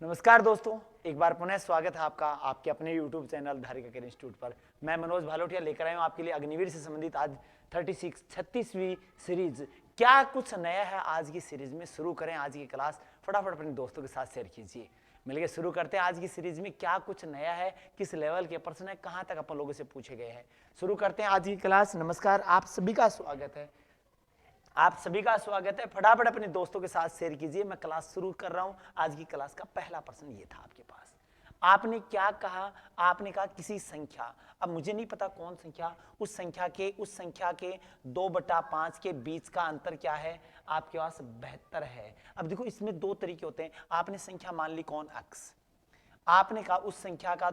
नमस्कार दोस्तों, एक बार पुनः स्वागत है आपका आपके अपने YouTube चैनल धारिका केयर इंस्टीट्यूट पर। मैं मनोज भालोटिया लेकर आया हूं आपके लिए अग्निवीर से संबंधित आज 36वीं सीरीज। क्या कुछ नया है आज की सीरीज में। शुरू करें आज की क्लास, फटाफट अपने दोस्तों के साथ शेयर कीजिए। मिलकर शुरू करते हैं आज की सीरीज में। क्या कुछ नया है, किस लेवल के प्रश्न है, कहां तक अपन लोगों से पूछे गए हैं। शुरू करते हैं आज की क्लास। नमस्कार, आप सभी का स्वागत है। आप सभी का स्वागत है। फटाफट अपने दोस्तों के साथ शेयर कीजिए। मैं क्लास शुरू कर रहा हूं। आज की क्लास का पहला प्रश्न ये था आपके पास। आपने क्या कहा? आपने कहा किसी संख्या, अब मुझे नहीं पता कौन संख्या, उस संख्या के 2/5 के बीच का अंतर क्या है? आपके पास 72 है। अब देखो इसमें दो तरीके होते हैं। आपने संख्या मान ली कौन? अक्स। आपने कहा उस संख्या का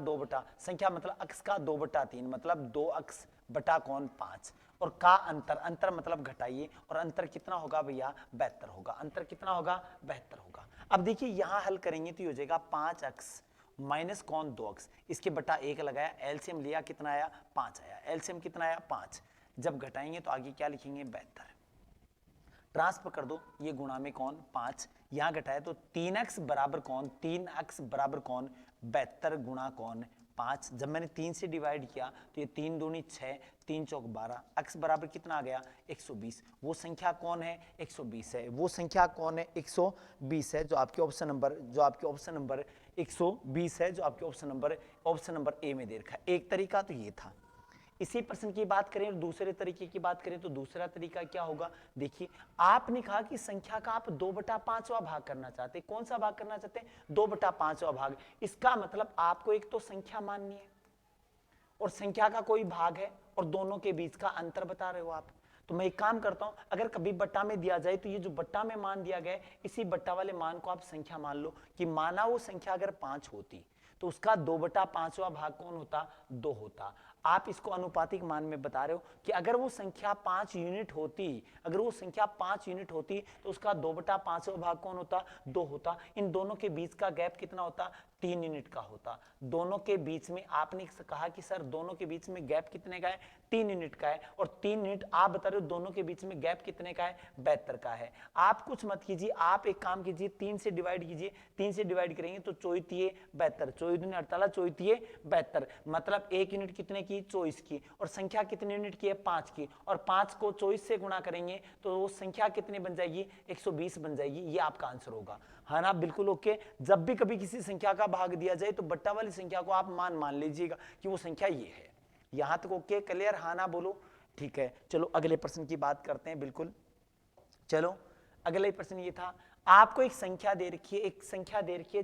संख्या मतलब अक्स का 2/3 मतलब 2 अक्स बटा कौन 5 और का अंतर मतलब घटाइए और अंतर कितना होगा भैया? 72 होगा। अंतर कितना होगा? 72 होगा। अब देखिए यहां हल करेंगे तो ये हो जाएगा 5 अक्स माइनस कौन 2 अक्स, इसके बटा 1 लगाया, एलसीएम लिया, कितना आया? 5 आया। एलसीएम कितना आया? 5। जब घटाएंगे तो आगे क्या लिखेंगे? 72। ट्रांसफर कर दो, ये गुणा में कौन 5, यहां घटाए तो 3x बराबर कौन? 3x बराबर कौन? 72 गुणा कौन 5। जब मैंने 3 से डिवाइड किया तो ये 3 दूनी 6, 3 चौक 12, x बराबर कितना आ गया? 120। वो संख्या कौन है? 120 है। वो संख्या कौन है? 120 है, जो आपके ऑप्शन नंबर 120 है, जो आपके ऑप्शन नंबर ए में दे रखा है। एक तरीका तो ये था। इसी प्रश्न की बात करें और दूसरे तरीके की बात करें तो दूसरा तरीका क्या होगा? देखिए आपने कहा कि संख्या का आप 2/5वां भाग करना चाहते हैं। कौन सा भाग करना चाहते हैं? 2/5वां भाग। इसका मतलब आपको एक तो संख्या माननी है और संख्या का कोई भाग है और दोनों के बीच का अंतर बता रहे हो आप। तो मैं एक काम करता हूं, अगर कभी बट्टा में दिया जाए तो ये जो बट्टा में मान दिया गया इसी बट्टा वाले मान को आप संख्या मान लो कि माना वो संख्या अगर 5 होती तो उसका 2/5वां भाग कौन होता? 2 होता। आप इसको अनुपातिक मान में बता रहे हो कि अगर वो संख्या 5 यूनिट होती तो उसका 2/5वां भाग कौन होता? 2 होता। इन दोनों के बीच का गैप कितना होता? 3 यूनिट का होता। दोनों के बीच में आपने कहा कि सर दोनों के बीच में गैप कितने का है? 3 यूनिट का है। और 3 यूनिट आप बता रहे हो दोनों के बीच में गैप कितने का है? 72 का है। आप कुछ मत कीजिए, आप एक काम कीजिए, 3 से डिवाइड कीजिए। 3 से डिवाइड करेंगे तो 24 72, 24 48, 24 72, मतलब 1 यूनिट कितने की? 24 की। और संख्या कितने यूनिट की है? 5 की। और 5 को 24 से गुणा करेंगे तो वो संख्या कितनी बन जाएगी? 120 बन जाएगी। ये आपका आंसर होगा। हाँ ना, बिल्कुल ओके। जब भी कभी किसी संख्या का भाग दिया जाए तो बट्टा वाली संख्या को आप मान लीजिएगा कि वो संख्या ये है। यहां तक ओके, क्लियर? हाँ ना बोलो। ठीक है, चलो अगले प्रश्न की बात करते हैं। बिल्कुल, चलो अगला प्रश्न ये था। आपको एक संख्या दे रखी है, 49,587 दे रखी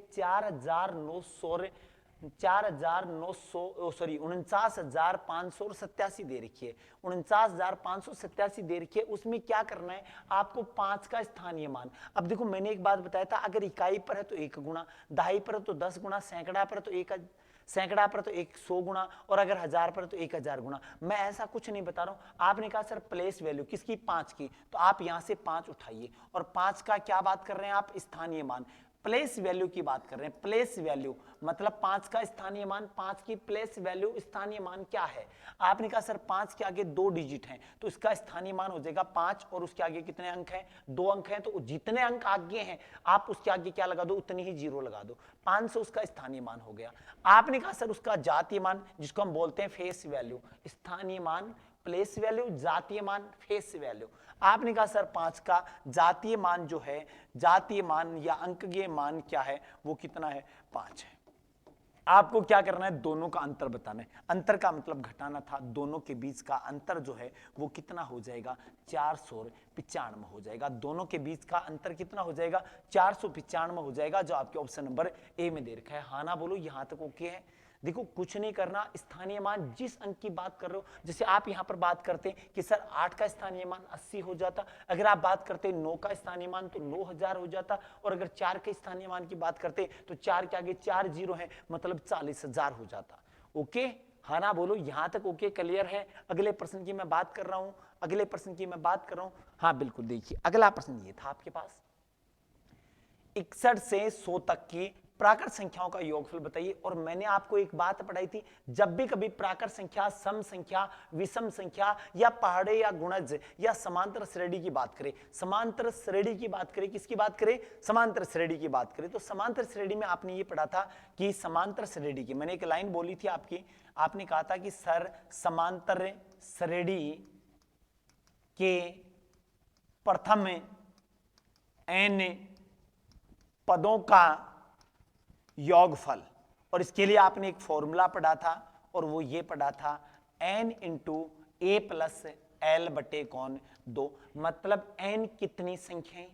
है। 49,587 दे रखी है। उसमें क्या करना है आपको? 5 का स्थानीय मान। अब देखो मैंने एक बात बताया था, अगर इकाई पर है तो 1 गुना, दहाई पर है तो 10 गुना, सैकड़ा पर तो 100 गुना, और अगर 1000 पर तो 1000 गुना। मैं ऐसा कुछ नहीं बता रहा हूं। आपने कहा सर प्लेस वैल्यू किसकी? 5 की, तो आप यहां से 5 उठाइए और 5 का क्या बात कर रहे हैं आप? स्थानीय मान। प्लेस वैल्यू की बात कर रहे हैं। प्लेस वैल्यू मतलब 5 का स्थानीय मान, 5 की प्लेस वैल्यू, स्थानीय मान क्या है? आपने कहा सर 5 के आगे 2 डिजिट हैं तो इसका स्थानीय मान हो जाएगा 5 और उसके आगे कितने अंक हैं? 2 अंक हैं। तो जितने अंक आगे हैं आप उसके आगे क्या लगा दो? उतनी ही जीरो लगा दो। 500 उसका स्थानीय मान हो गया। आपने कहा सर उसका जातीय मान, जिसको हम बोलते हैं फेस वैल्यू, स्थानीय मान, प्लेस वैल्यू, जातीय मान, फेस वैल्यू। आपने कहा सर 5 का जातीय मान जो है, जातीय मान या अंकगणितीय मान क्या है? वो कितना है? 5 है। आपको क्या करना है? दोनों का अंतर बताना है। अंतर का मतलब घटाना था। दोनों के बीच का अंतर जो है वो कितना हो जाएगा? 495 हो जाएगा। दोनों के बीच का अंतर कितना हो जाएगा? 495 हो जाएगा, जो आपके ऑप्शन नंबर ए में दे रखा है। हाँ ना बोलो, यहां तक ओके है? देखो कुछ नहीं करना, स्थानीय मान जिस अंक की बात कर रहे हो, जैसे आप यहां पर बात करते हैं कि सर 8 का स्थानीय मान 80 हो जाता, अगर आप बात करते हैं 9 का स्थानीय मान तो 9000 हो जाता, और अगर 4 के स्थानीय मान की बात करते तो 4 के आगे 4 जीरो है मतलब 40,000 हो जाता। ओके, हाँ ना बोलो, यहां तक ओके, क्लियर है? अगले प्रश्न की मैं बात कर रहा हूं, हाँ बिल्कुल। देखिए अगला प्रश्न ये था आपके पास, 61 से 100 तक की प्राकृत संख्याओं का योगफल बताइए। और मैंने आपको एक बात पढ़ाई थी, जब भी कभी प्राकृत संख्या, सम संख्या, विषम संख्या या पहाड़े या गुणज या समांतर श्रेणी की बात करें, समांतर श्रेणी की बात करें, किसकी बात करें, समांतर श्रेणी की बात करें, तो समांतर श्रेणी में आपने ये पढ़ा था कि समांतर श्रेणी की, मैंने एक लाइन बोली थी आपकी, आपने कहा था कि सर समांतर श्रेणी के प्रथम n पदों का योगफल, और इसके लिए आपने एक फॉर्मूला पढ़ा था और वो ये पढ़ा था n इंटू ए प्लस एल बटे कौन 2, मतलब n कितनी संख्याएं,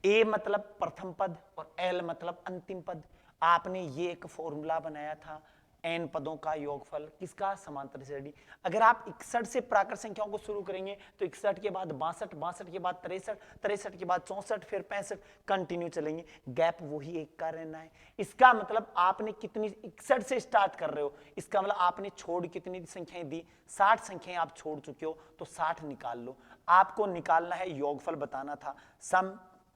a मतलब प्रथम पद और l मतलब अंतिम पद। आपने ये एक फॉर्मूला बनाया था n पदों का योगफल किसका, समांतर श्रेणी। अगर आप 61 से प्राकृत संख्याओं को शुरू करेंगे तो 61 के बाद 62, 62 के बाद 63, 63 के बाद 64, फिर 65, कंटिन्यू चलेंगे, गैप वही एक का रहना है। इसका मतलब आपने कितनी 61 से स्टार्ट कर रहे हो, इसका मतलब आपने छोड़ कितनी संख्याएं दी, 60 संख्याएं आप छोड़ चुके हो, तो 60 निकाल लो। आपको निकालना है, योगफल बताना था, सम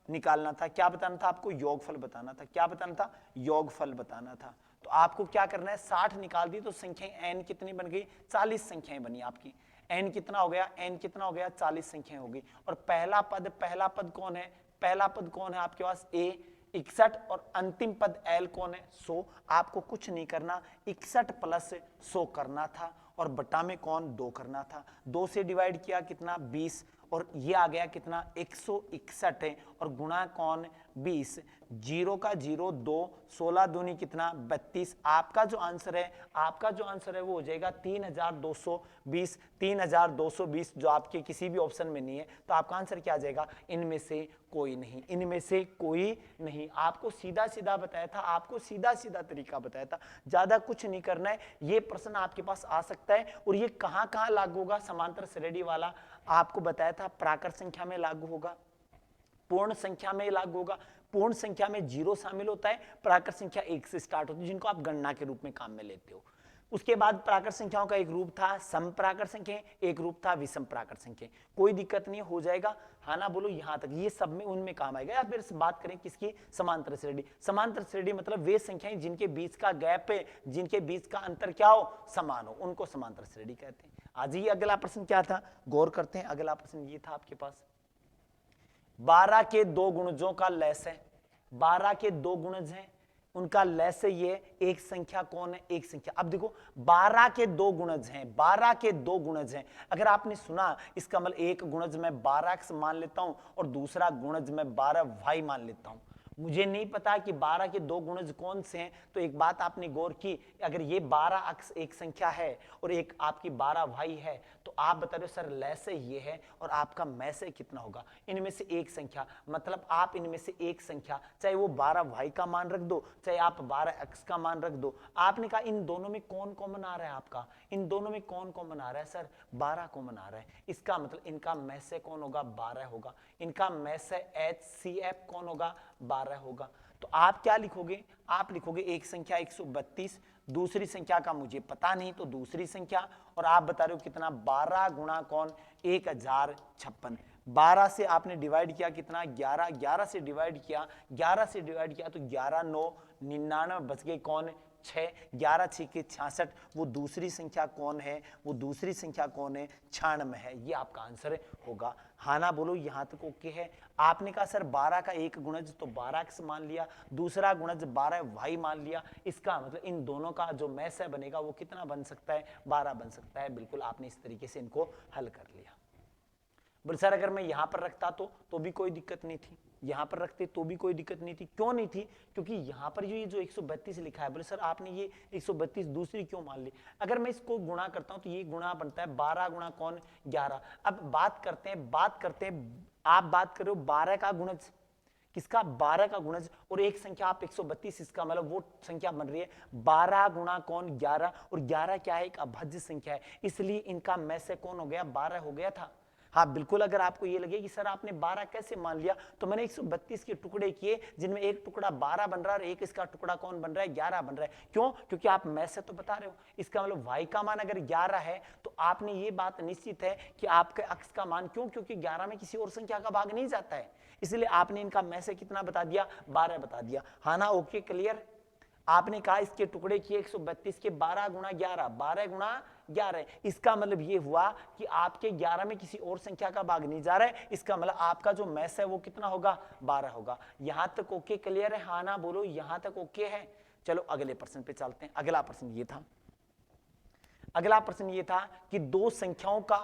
निकालना था, क्या बताना था आपको, योगफल बताना था, क्या बताना था, योगफल बताना था। तो आपको क्या करना है, 60 निकाल दी तो संख्याएं n कितनी बन गई, 40 संख्याएं बनी आपकी। n कितना हो गया, n कितना हो गया, 40 संख्याएं हो गई। और पहला पद कौन है, पहला पद कौन है आपके पास, a 61, और अंतिम पद l कौन है, 100। आपको कुछ नहीं करना, 61 प्लस 100 करना था और बटा में कौन 2 करना था, 2 से डिवाइड किया कितना 20, और ये आ गया कितना 161 है, और गुणा कौन 20, 0 का 0 2, 16 दूनी कितना 32। आपका जो आंसर है वो हो जाएगा 3220, 3220, जो आपके किसी भी ऑप्शन में नहीं है, तो आपका आंसर क्या आ जाएगा, इनमें से कोई नहीं, इनमें से कोई नहीं। आपको सीधा सीधा बताया था, आपको सीधा सीधा तरीका बताया था, ज्यादा कुछ नहीं करना है। ये प्रश्न आपके पास आ सकता है, और ये कहां कहां लागू होगा, समांतर श्रेणी वाला आपको बताया था, प्राकृत संख्या में लागू होगा, पूर्ण संख्या में लागू होगा, पूर्ण संख्या में 0 शामिल होता है, प्राकृत संख्या 1 से स्टार्ट होती है, जिनको आप गणना के रूप में काम में लेते हो। उसके बाद प्राकृत संख्याओं का एक रूप था सम प्राकृत संख्या, एक रूप था विषम प्राकृत संख्या। कोई दिक्कत नहीं, हो जाएगा, हाँ ना बोलो, यहां तक ये सब में उनमें काम आएगा। या फिर बात करें किसकी, समांतर श्रेणी। समांतर श्रेणी मतलब वे संख्याएं जिनके बीच का गैप है, जिनके बीच का अंतर क्या हो, समान हो, उनको समांतर श्रेणी कहते हैं। आज ही अगला प्रश्न क्या था, गौर करते हैं। अगला प्रश्न ये था आपके पास, 12 के 2 गुणजों का लैस है, 12 के 2 गुणज हैं, उनका लैस ये एक संख्या कौन है, एक संख्या। अब देखो 12 के 2 गुणज हैं, 12 के 2 गुणज हैं, अगर आपने सुना इसका मतलब एक गुणज मैं 12x मान लेता हूं और दूसरा गुणज मैं 12y मान लेता हूं। मुझे नहीं पता कि 12 के 2 गुणज कौन से हैं, तो एक बात आपने गौर की, अगर ये 12x एक संख्या है और एक आपकी 12y है, तो आप बता रहे हो सर लैसे ये है और आपका मैसे कितना होगा, इनमें से एक संख्या, मतलब आप इनमें से एक संख्या, चाहे वो 12y का मान रख दो, चाहे आप 12x का मान रख दो। आपने कहा इन दोनों में कौन कॉमन आ रहा है, आपका इन दोनों में कौन कॉमन आ रहा है, सर 12 कॉमन आ रहा है, इसका मतलब इनका मैसे कौन होगा, 12 होगा, इनका मैसे HCF कौन होगा, 12 होगा। तो आप क्या लिखोगे, आप लिखोगे एक संख्या 132, दूसरी संख्या का मुझे पता नहीं तो दूसरी संख्या, और आप बता रहे हो कितना 12 गुणा कौन 1056। 12 से आपने डिवाइड किया कितना 11, 11 से डिवाइड किया, 11 से डिवाइड किया तो 11 9 99 बच गए कौन 6, 11 6 के 66। वो दूसरी संख्या कौन है, वो दूसरी संख्या कौन है, 96 है। ये आपका आंसर होगा, हाँ ना बोलो, यहां तक ओके है। आपने कहा सर 12 का एक गुणज तो 12x मान लिया, दूसरा गुणज 12y मान लिया, इसका मतलब इन दोनों का जो मैसे बनेगा वो कितना बन सकता है, 12 बन सकता है। बिल्कुल आपने इस तरीके से इनको हल कर लिया। बोले सर अगर मैं यहां पर रखता तो भी कोई दिक्कत नहीं थी, यहां पर रखते तो भी कोई दिक्कत नहीं थी। क्यों नहीं थी, क्योंकि यहां पर ये जो 132 लिखा है, बोले सर आपने ये 132 दूसरी क्यों मान ली। अगर मैं इसको गुणा करता हूं तो ये गुणा बनता है 12 गुणा कौन 11। अब बात करते हैं आप बात कर रहे हो 12 का गुणज, किसका 12 का गुणज, और एक संख्या आप 132, इसका मतलब वो संख्या बन रही है 12 गुणा कौन 11, और 11 क्या है, एक अभाज्य संख्या है, इसलिए इनका में से कौन हो गया 12 हो गया था। हाँ बिल्कुल, अगर आपको ये लगे कि सर आपने 12 कैसे मान लिया, तो मैंने 132 के टुकड़े किए जिनमें एक टुकड़ा 12 बन रहा है और एक इसका टुकड़ा कौन बन रहा है, 11 बन रहा है। क्यों? क्योंकि आप मैथ से तो बता रहे हो, इसका मतलब y का मान अगर 11 है तो आपने ये बात निश्चित है कि आपके अक्ष का मान, क्यों? क्योंकि 11 में किसी और संख्या का भाग नहीं जाता है, इसलिए आपने इनका मैं से कितना बता दिया, 12 बता दिया। हाँ ना, ओके क्लियर। आपने कहा इसके टुकड़े किए 132 के 12 गुणा 11, 12 गुणा 11, इसका मतलब ये हुआ कि आपके 11 में किसी और संख्या का भाग नहीं जा रहा है, इसका मतलब आपका जो मैस है वो कितना होगा, 12 होगा। यहां तक ओके क्लियर है? हाँ ना बोलो, यहां तक ओके है। चलो अगले प्रश्न पे चलते हैं। अगला प्रश्न ये था, अगला प्रश्न ये था कि दो संख्याओं का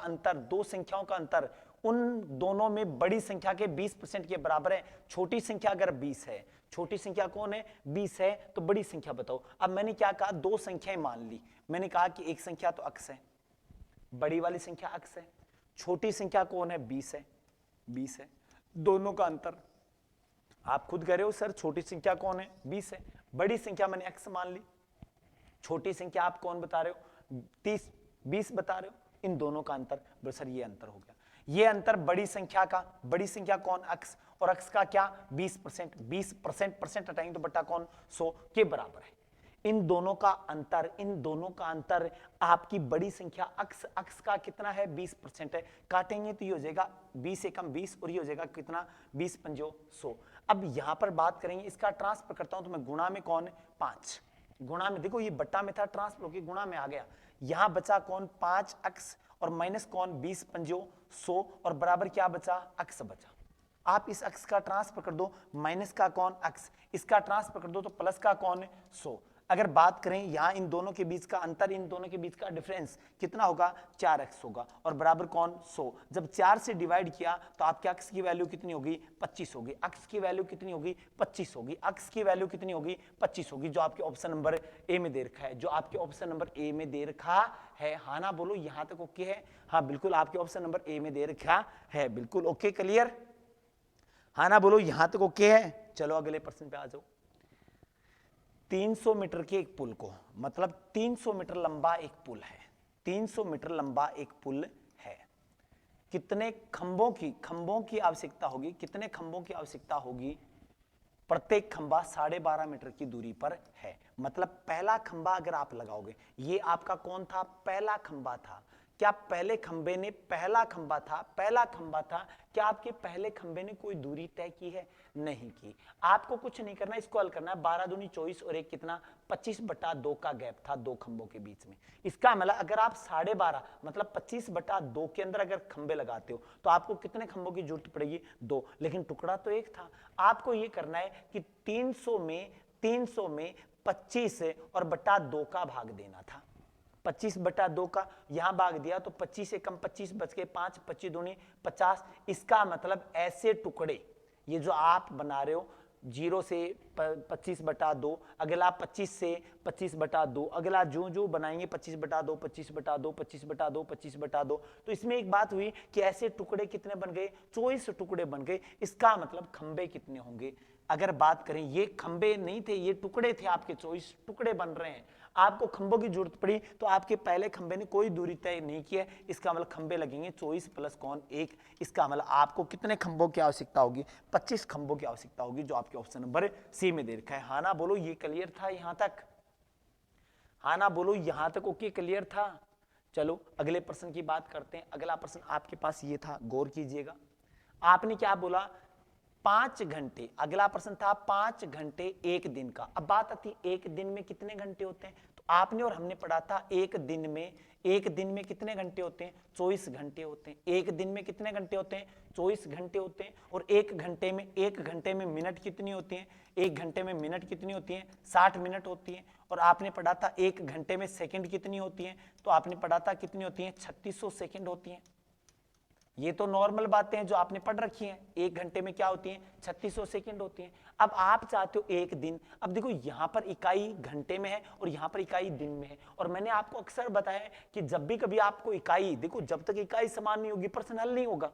अंतर उन दोनों में बड़ी संख्या के 20% के बराबर है। छोटी संख्या अगर 20 है, छोटी संख्या कौन है, 20 है, तो बड़ी संख्या बताओ। अब मैंने क्या कहा, दो संख्याएं मान ली। मैंने कहा कि एक संख्या तो अक्स है, बड़ी वाली संख्या अक्स है, छोटी संख्या कौन है, 20 है, 20 है। दोनों का अंतर आप खुद कह रहे हो सर, छोटी संख्या कौन है, 20 है, बड़ी संख्या मैंने अक्स मान ली, छोटी संख्या आप कौन बता रहे हो, 30 20 बता रहे हो। इन दोनों का अंतर, बोले सर ये अंतर हो गया, ये अंतर बड़ी संख्या का, बड़ी संख्या कौन, अक्स, और अक्स का क्या, 20%, 20% परसेंट हटाएंगे तो बटा कौन, 100 के बराबर है। इन दोनों का अंतर आपकी बड़ी संख्या अक्स का कितना है, 20% है। काटेंगे तो ये हो जाएगा 20 से कम 20, और ये हो जाएगा कितना, 20 पंजो 100। अब यहां पर बात करेंगे, इसका ट्रांसफर करता हूं तो मैं गुणा में कौन, 5, गुणा में, देखो ये बट्टा में था, ट्रांसफर होकर गुणा में आ गया। यहां बचा कौन, 5 अक्स, और माइनस कौन, 20 पंजो 100, और बराबर क्या बचा, अक्स बचा। आप इस अक्स का ट्रांसफर कर दो, माइनस का कौन, अक्स, इसका ट्रांसफर कर दो तो प्लस का कौन, 100। अगर बात करें यहां इन दोनों के बीच का अंतर, इन दोनों के बीच का डिफरेंस कितना होगा, 4x होगा, और बराबर कौन, 100। जब 4 से डिवाइड किया तो आपके अक्स की वैल्यू कितनी होगी, 25 होगी। अक्स की वैल्यू कितनी होगी, 25 होगी। अक्स की वैल्यू कितनी होगी, 25 होगी, जो आपके ऑप्शन नंबर ए में दे रखा है, जो आपके ऑप्शन नंबर ए में दे रखा है। हाँ ना बोलो, यहां तक ओके है? हाँ बिल्कुल, आपके ऑप्शन नंबर ए में दे रखा है, बिल्कुल ओके क्लियर। हाँ ना बोलो, यहां तक ओके है। चलो अगले प्रश्न पे आ जाओ। 300 मीटर के एक पुल को, मतलब 300 मीटर लंबा एक पुल है, 300 मीटर लंबा एक पुल है, कितने खंभों की आवश्यकता होगी, कितने खंभों की आवश्यकता होगी? प्रत्येक खंभा 12.5 मीटर की दूरी पर है। मतलब पहला खंभा अगर आप लगाओगे, ये आपका कौन था, पहला खंभा था। क्या पहले खंभे ने, पहला खंभा था, क्या आपके पहले खंभे ने कोई दूरी तय की है? नहीं की। आपको कुछ नहीं करना, इसको हल करना है। 12 दूनी 24 और एक कितना, 25/2 का गैप था दो खंभों के बीच में। इसका मतलब अगर आप 12.5 मतलब 25/2 के अंदर अगर खंभे लगाते हो तो आपको कितने खंभों की जरूरत पड़ेगी, 2, लेकिन टुकड़ा तो एक था। आपको ये करना है कि 300 में 25 और बटा 2 का भाग देना था। 25/2 का यहां भाग दिया तो 25 से कम 25 बच के 5, 25 दूनी 50। इसका मतलब ऐसे टुकड़े, ये जो आप बना रहे हो 0 से 25/2, अगला 25 से 25/2, अगला जो बनाएंगे 25/2, 25/2, 25/2, 25/2। तो इसमें एक बात हुई कि ऐसे टुकड़े कितने बन गए, 24 टुकड़े बन गए। इसका मतलब खंबे कितने होंगे? अगर बात करें, ये खंबे नहीं थे, ये टुकड़े थे, आपके 24 टुकड़े बन रहे हैं। आपको खंभों की जरूरत पड़ी तो आपके पहले खंबे ने कोई दूरी तय नहीं की है, इसका मतलब खंबे लगेंगे 24 प्लस कौन, 1। इसका मतलब आपको कितने खंभों की आवश्यकता होगी, 25 खंभों की आवश्यकता होगी, जो आपके ऑप्शन नंबर सी में दे रखा है। हाँ ना बोलो, ये क्लियर था यहां तक? हाँ ना बोलो, यहां तक ओके क्लियर था? चलो अगले प्रश्न की बात करते हैं। अगला प्रश्न आपके पास ये था, गौर कीजिएगा। आपने क्या बोला, 5 घंटे। अगला प्रश्न था 5 घंटे एक दिन का। अब बात आती एक दिन में कितने घंटे होते हैं, तो आपने और हमने पढ़ा था एक दिन में कितने घंटे होते हैं, 24 घंटे होते हैं। एक दिन में कितने घंटे होते हैं, 24 घंटे होते हैं। और एक घंटे में मिनट कितनी होती हैं, एक घंटे में मिनट कितनी होती हैं, 60 मिनट होती हैं। और आपने पढ़ा था एक घंटे में सेकंड कितनी होती हैं, तो आपने पढ़ा था कितनी होती हैं, 3600 सेकंड होती हैं। ये तो नॉर्मल बातें हैं जो आपने पढ़ रखी हैं। एक घंटे में क्या होती हैं, 3600 सेकंड होती हैं। अब आप चाहते हो एक दिन। अब देखो यहां पर इकाई घंटे में है और यहां पर इकाई दिन में है। और मैंने आपको अक्सर बताया कि जब भी कभी आपको इकाई, देखो जब तक इकाई समान नहीं होगी प्रश्न हल नहीं होगा।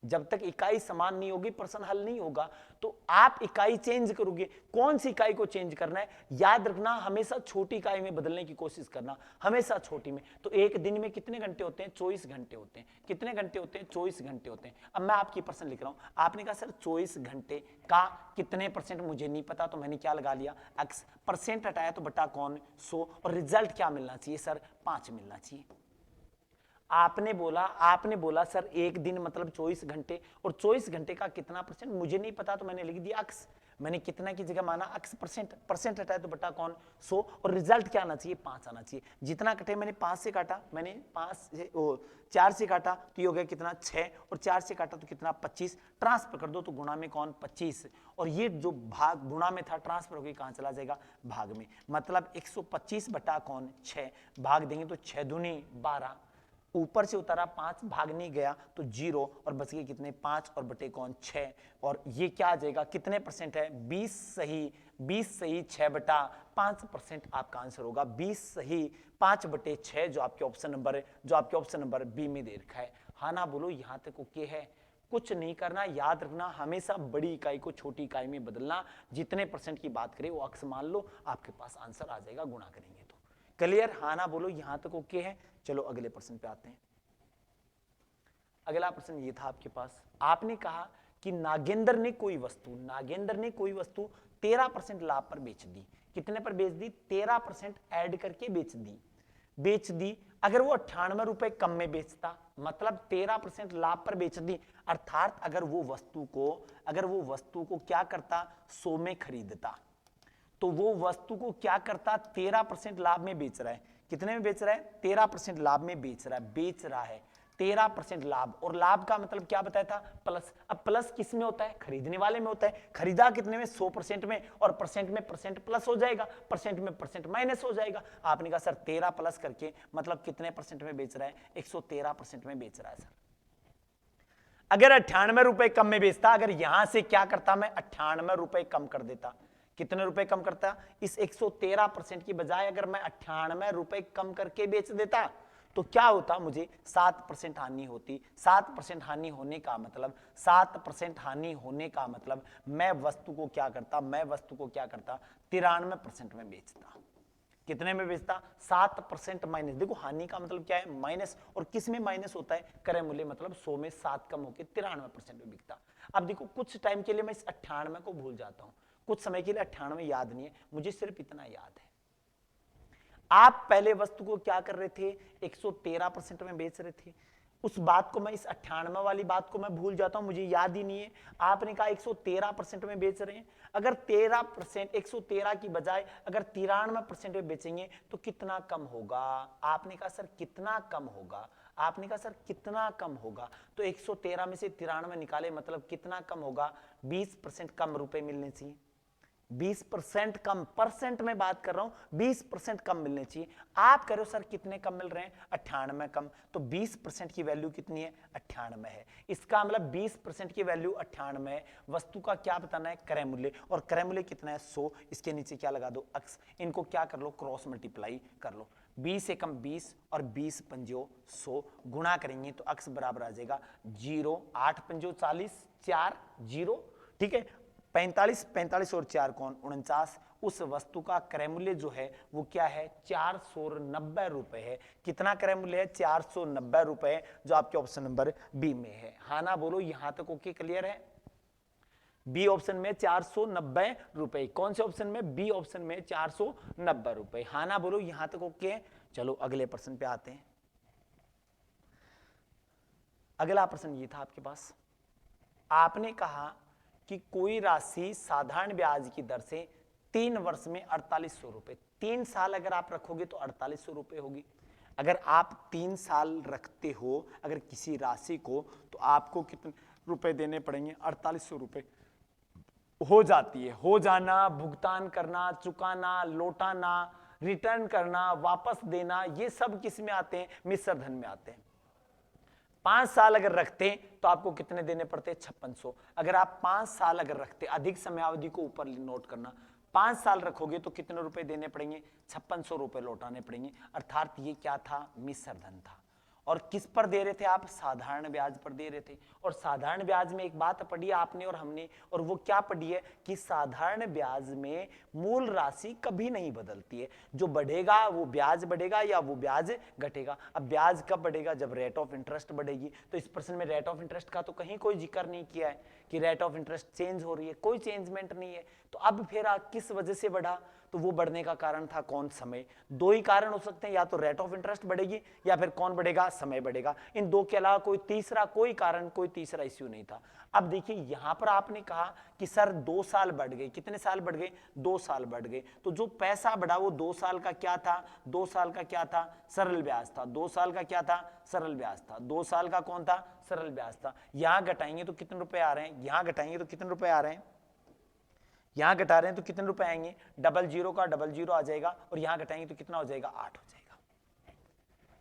जब तक इकाई समान नहीं होगी प्रश्न हल नहीं होगा। तो आप इकाई चेंज करोगे, कौन सी इकाई को चेंज करना है, याद रखना हमेशा छोटी इकाई में बदलने की कोशिश करना, हमेशा छोटी में। तो एक दिन में कितने घंटे होते हैं, 24 घंटे होते हैं। कितने घंटे होते हैं, 24 घंटे होते हैं। अब मैं आपकी प्रश्न लिख रहा हूं, आपने कहा सर 24 घंटे का कितने परसेंट मुझे नहीं पता, तो मैंने क्या लगा लिया x, परसेंट हटाया तो बटा कौन 100, और रिजल्ट क्या मिलना चाहिए सर 5 मिलना चाहिए। आपने बोला सर एक दिन मतलब 24 घंटे, और 24 घंटे का कितना परसेंट मुझे नहीं पता, तो मैंने लिख दिया x। मैंने कितना की जगह माना x परसेंट, परसेंट हटाए तो बटा कौन 100, और रिजल्ट क्या आना चाहिए 5 आना चाहिए। जितना कटे मैंने 5 से काटा, मैंने 4 से काटा तो ये हो गया कितना 6, और 4 से काटा तो कितना 25, ट्रांसफर कर दो तो गुणा में कौन 25, और ये जो भाग गुणा में था ट्रांसफर होकर कहां चला जाएगा भाग में, मतलब 125 बटा कौन 6, भाग देंगे तो 6 दूनी 12, ऊपर से उतारा 5, भाग नहीं गया तो 0, और बच गए कितने 5 और बटे कौन 6, और ये क्या आ जाएगा कितने परसेंट है 20 सही, 20 सही 6 बटा 5% आपका आंसर होगा, 20 सही 5 बटे 6 जो आपके ऑप्शन नंबर बी में दे रखा है। हाँ ना बोलो, यहां तक ओके है। कुछ नहीं करना, याद रखना हमेशा बड़ी इकाई को छोटी इकाई में बदलना, जितने परसेंट की बात करें वो अक्स मान लो, आपके पास आंसर आ जाएगा गुणा करेंगे तो। क्लियर, हाँ ना बोलो, यहां तक ओके है। चलो अगले प्रश्न पे आते हैं। अगला प्रश्न ये था आपके पास, आपने कहा कि नागेंद्र ने कोई वस्तु 13% लाभ पर बेच दी। कितने पर बेच दी, 13% ऐड करके बेच दी। अगर वो 98 रुपए कम में बेचता, मतलब 13% लाभ पर बेच दी, अर्थात अगर वो वस्तु को क्या करता 100 में खरीदता, तो वो वस्तु को क्या करता 13% लाभ में बेच रहा है। कितने में बेच रहा है 13% लाभ में बेच रहा है 13% लाभ, और लाभ का मतलब क्या बताया था प्लस। अब प्लस किस में होता है, खरीदने वाले में होता है। खरीदा कितने में 100% में, और परसेंट में परसेंट प्लस हो जाएगा, परसेंट में परसेंट माइनस हो जाएगा। आपने कहा सर 13 प्लस करके मतलब कितने परसेंट में बेच रहा है, 113% में बेच रहा है सर। अगर 98 रुपए कम में बेचता, अगर यहां से क्या करता मैं 98 रुपए कम कर देता, कितने रुपए कम करता, इस 113% की बजाय अगर मैं 98 रुपए कम करके बेच देता तो क्या होता, मुझे 7% हानि होती। 7% हानि होने का मतलब 7% हानि होने का मतलब मैं वस्तु को क्या करता 93% में बेचता। कितने में बेचता 7% माइनस। देखो हानि का मतलब क्या है माइनस, और किस में माइनस होता है क्रय मूल्य, मतलब 100 में 7 कम होकर 93% में बिकता। अब देखो कुछ टाइम के लिए मैं इस 98 को भूल जाता हूं, कुछ समय के लिए 98 याद नहीं है, मुझे सिर्फ इतना याद है। आप पहले वस्तु को क्या कर रहे थे 113% में बेच रहे थे, उस बात को मैं इस 98 वाली बात को मैं भूल जाता हूं, मुझे याद ही नहीं है। आपने कहा 113% में बेच रहे हैं, अगर 13% 113 की बजाय अगर 93% में बेचेंगे तो कितना कम होगा। आपने कहा सर कितना कम होगा, आपने कहा सर कितना कम होगा, तो 113 में से 93 निकाले मतलब कितना कम होगा 20% कम रुपए मिलने चाहिए। 20% कम, परसेंट में बात कर रहा हूं, 20% कम मिलने चाहिए। आप कह रहे हो सर कितने कम मिल रहे हैं 98 कम, तो 20% की वैल्यू कितनी है 98 है। इसका मतलब 20% की वैल्यू 98 है। वस्तु का क्या बताना है क्रय मूल्य, और क्रय मूल्य कितना है 100, इसके नीचे क्या लगा दो अक्स, इनको क्या कर लो क्रॉस मल्टीप्लाई कर लो। 20 एकम 20 और 20 पंजो 100 गुणा करेंगे तो अक्स बराबर आ जाएगा 0, 8 पंजो 40, 4 0, ठीक है 45, 45 और 4 कौन 49। उस वस्तु का क्रय मूल्य जो है वो क्या है 490 रुपए है। कितना क्रय मूल्य है 490 रुपए, जो आपके ऑप्शन नंबर बी में है। हाँ ना बोलो, यहां तक ओके क्लियर है। बी ऑप्शन में 490 रुपए, कौन से ऑप्शन में बी ऑप्शन में 490 रुपए। हाँ ना बोलो, यहां तक ओके। चलो अगले प्रश्न पे आते हैं। अगला प्रश्न ये था आपके पास, आपने कहा कि कोई राशि साधारण ब्याज की दर से 3 वर्ष में 4800 रुपए, 3 साल अगर आप रखोगे तो 4800 रुपए होगी। अगर आप 3 साल रखते हो अगर किसी राशि को, तो आपको कितने रुपए देने पड़ेंगे 4800 रुपए हो जाती है। हो जाना, भुगतान करना, चुकाना, लौटाना, रिटर्न करना, वापस देना, ये सब किस में आते हैं मिश्र धन में आते हैं। 5 साल अगर रखते तो आपको कितने देने पड़ते 5600। अगर आप 5 साल अगर रखते, अधिक समयावधि को ऊपर नोट करना, 5 साल रखोगे तो कितने रुपए देने पड़ेंगे 5600 रुपए लौटाने पड़ेंगे। अर्थात ये क्या था मिश्र धन था। और किस पर दे रहे थे आप? साधारण ब्याज पर दे रहे थे। और साधारण ब्याज में एक बात पढ़ी आपने और हमने, और वो क्या पढ़ी है कि साधारण ब्याज में मूल राशि कभी नहीं बदलती है। जो बढ़ेगा वो ब्याज बढ़ेगा या वो ब्याज घटेगा। अब ब्याज कब बढ़ेगा? जब रेट ऑफ इंटरेस्ट बढ़ेगी। तो इस प्रश्न में रेट ऑफ इंटरेस्ट का तो कहीं कोई जिक्र नहीं किया है कि रेट ऑफ इंटरेस्ट चेंज हो रही है, कोई चेंजमेंट नहीं है। तो अब फिर किस वजह से बढ़ा? तो वो बढ़ने का कारण था कौन? समय। दो ही कारण हो सकते हैं, या तो रेट ऑफ इंटरेस्ट बढ़ेगी या फिर कौन बढ़ेगा? समय बढ़ेगा। इन दो के अलावा कोई तीसरा कोई कारण, कोई तीसरा इश्यू नहीं था। अब देखिए यहां पर आपने कहा कि सर 2 साल बढ़ गए। कितने साल बढ़ गए? 2 साल बढ़ गए। तो जो पैसा बढ़ा वो 2 साल का क्या था? 2 साल का क्या था? सरल ब्याज था। 2 साल का क्या था? सरल ब्याज था। 2 साल का कौन था? सरल ब्याज था। यहां घटाएंगे तो कितने रुपए आ रहे हैं? यहां घटाएंगे तो कितने रुपए आ रहे हैं? यहां घटा रहे हैं तो कितने रुपए आएंगे? डबल जीरो का डबल जीरो आ जाएगा। और यहां घटाएंगे तो कितना हो जाएगा? 8 हो जाएगा।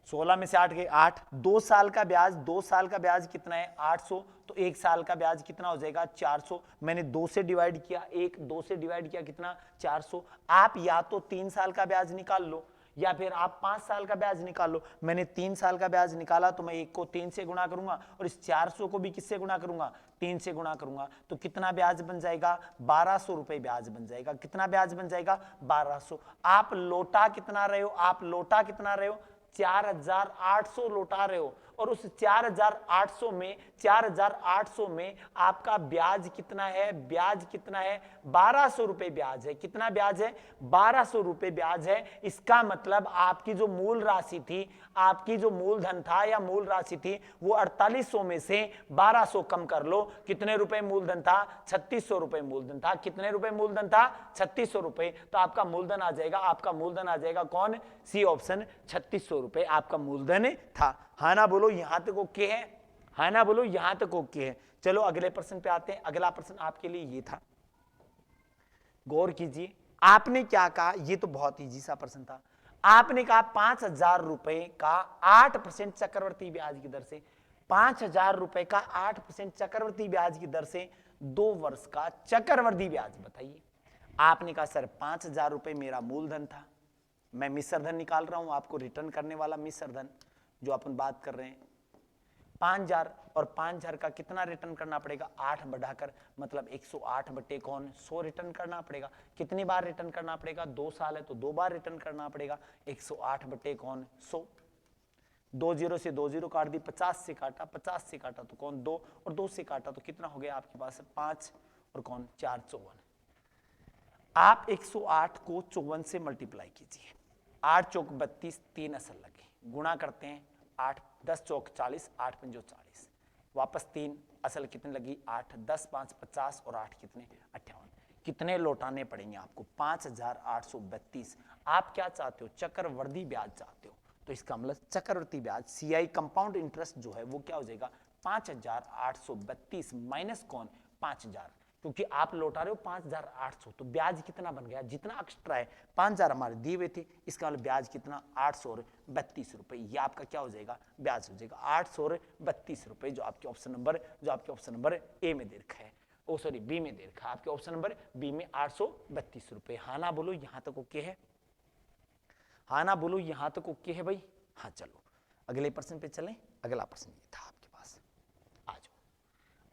16 में से 8 गए 8। 2 साल का ब्याज, 2 साल का ब्याज कितना है? 800। तो 1 साल का ब्याज कितना हो जाएगा? 400। मैंने 2 से डिवाइड किया, 2 से डिवाइड किया कितना? 400। आप या तो 3 साल का ब्याज निकाल लो या फिर आप 5 साल का ब्याज निकाल लो। मैंने 3 साल का ब्याज निकाला तो मैं 1 को 3 से गुणा करूंगा और इस 400 को भी किससे गुणा करूंगा? 3 से गुणा करूंगा। तो कितना ब्याज बन जाएगा? 1200 रुपए ब्याज बन जाएगा। कितना ब्याज बन जाएगा? 1200। आप लौटा कितना रहे हो? आप लौटा कितना रहे हो? 4800 लौटा रहे हो। और उस 4800 में आपका ब्याज कितना है? ब्याज कितना है? 1200 रुपए ब्याज है। कितना ब्याज है? 1200 रुपए ब्याज है। इसका मतलब आपकी जो मूल राशि थी, आपकी जो मूलधन था या मूल राशि थी, वो 4800 में से 1200 कम कर लो। कितने रुपए मूलधन था? 3600 रुपए मूलधन था। कितने रुपए मूलधन था? 3600 रुपए। तो आपका मूलधन आ जाएगा, आपका मूलधन आ जाएगा कौन? सी ऑप्शन, 3600 रुपए आपका मूलधन था। हाँ ना बोलो, यहां तक ओके है? हाँ ना बोलो, यहां तक ओके है? चलो अगले प्रश्न पे आते हैं। अगला प्रश्न आपके लिए ये था, गौर कीजिए। आपने क्या कहा? ये तो बहुत इजी सा प्रश्न था। आपने कहा 5000 रुपए का 8% चक्रवर्ती ब्याज की दर से, 5000 रुपए का 8% चक्रवर्ती ब्याज की दर से 2 वर्ष का चक्रवर्ती ब्याज बताइए। आपने कहा सर 5000 रुपए मेरा मूलधन था, मैं मिश्र धन निकाल रहा हूं, आपको रिटर्न करने वाला मिश्र धन जो अपन बात कर रहे हैं 5000, और 5000 का कितना रिटर्न करना पड़ेगा? 8 बढ़ाकर, मतलब 108 बटे कौन? 100 रिटर्न करना पड़ेगा। कितनी बार रिटर्न करना पड़ेगा? 2 साल है तो 2 बार रिटर्न करना पड़ेगा। 108 बटे कौन? 100। 2 जीरो से 2 जीरो काट दी, 50 से काटा, 50 से काटा तो कौन? 2, और 2 से काटा तो कितना हो गया आपके पास? 5, और कौन? 4, 54। आप 108 को 54 से मल्टीप्लाई कीजिए। 8 चौक 32, 3 असल लगे, गुणा करते हैं। 8 10 चौक 40, 8 पंजो 40, वापस 3 असल कितने लगी? 8, 10 5 50 और 8 कितने? 58। कितने लौटाने पड़ेंगे आपको? 5832। आप क्या चाहते हो? चक्रवर्ती ब्याज चाहते हो। तो इसका मतलब चक्रवर्ती ब्याज, सीआई कंपाउंड इंटरेस्ट जो है वो क्या हो जाएगा? 5832 माइनस कौन? 5000, क्योंकि आप लौटा रहे हो 5800। तो ब्याज कितना बन गया? जितना एक्स्ट्रा है, 5000 हमारे दिए हुए थे, इसका मतलब ब्याज कितना? 832 रुपए। ये आपका क्या हो जाएगा? ब्याज हो जाएगा 832 रुपए, जो आपके ऑप्शन नंबर ए में दे रखा है, ओ सॉरी बी में दे रखा है। आपके ऑप्शन नंबर बी में 832 रुपए। हाँ ना बोलो, यहां तक ओके है? हाँ ना बोलो, यहां तक ओके है भाई? हाँ चलो अगले प्रश्न पे चलें। अगला प्रश्न ये था आपके पास, आ जाओ।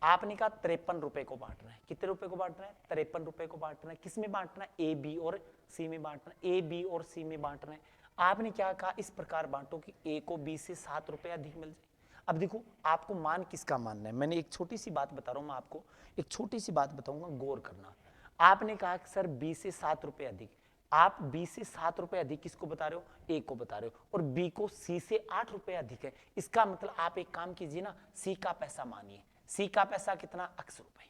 आपने कहा 53 रुपए को बांटना है। कितने रुपए को बांटना है? 53 रुपए को बांटना है। किस में बांटना है? ए बी और सी में बांटना है। ए बी और सी में बांटना है। आपने क्या कहा? इस प्रकार बांटो कि ए को बी से 7 रुपए अधिक मिल जाए। अब देखो आपको मान किसका मानना है? मैंने एक छोटी सी बात बता रहा हूं, मैं आपको एक छोटी सी बात बताऊंगा, गौर करना। आपने कहा कि सर बी से 7 रुपए अधिक। आप बी से 7 रुपए अधिक किसको बता रहे हो? ए को बता रहे हो। और बी को सी से 8 रुपए अधिक है। इसका मतलब आप एक काम कीजिए ना, सी का पैसा मानिए। सी का पैसा कितना? x रुपए।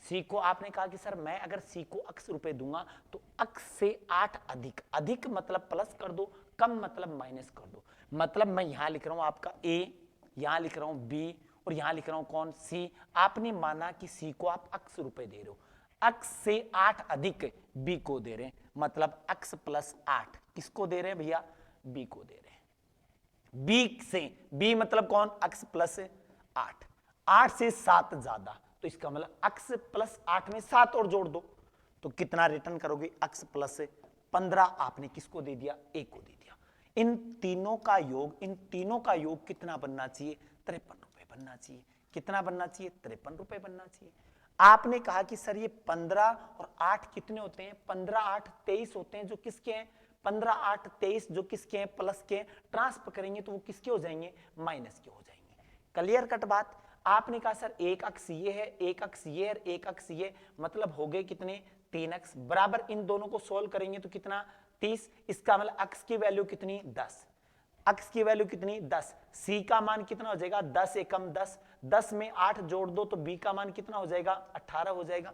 सी को आपने कहा कि सर मैं अगर सी को x रुपए दूंगा तो x से 8 अधिक, अधिक मतलब प्लस कर दो, कम मतलब माइनस कर दो। मतलब मैं यहां लिख रहा हूं आपका ए, यहां लिख रहा हूं बी, और यहां लिख रहा हूं कौन? सी। आपने माना कि सी को आप x रुपए दे रहे हो, x से 8 अधिक बी को दे रहे हैं, मतलब x प्लस 8 किसको दे रहे हैं भैया? बी को दे रहे हैं। बी से, बी मतलब कौन? x प्लस 8, 8 से 7 ज्यादा, तो इसका मतलब x प्लस 8 में 7 और जोड़ दो, तो कितना रिटर्न करोगे? x प्लस 15 आपने किसको दे दिया? ए को दे दिया। इन तीनों का योग कितना बनना चाहिए? 53 रुपए बनना चाहिए। कितना बनना चाहिए? 53 रुपए बनना चाहिए। आपने कहा कि सर ये 15 और 8 कितने होते हैं? 15 8 23 होते हैं, जो किसके हैं? 15 8 23 जो किसके हैं? प्लस के। ट्रांसफर करेंगे तो वो किसके हो जाएंगे? माइनस के हो जाएंगे। क्लियर कट बात? आपने कहा सर एक अक्ष ये है, एक अक्ष ये है, एक अक्ष ये, मतलब हो गए कितने? 3 अक्ष बराबर। इन दोनों को सोल्व करेंगे तो कितना? 30। इसका मतलब अक्ष की वैल्यू कितनी? 10। अक्ष की वैल्यू कितनी? 10। सी का मान कितना हो जाएगा? 10 एकम 10। 10 में 8 जोड़ दो तो बी का मान कितना हो जाएगा? 18 हो जाएगा।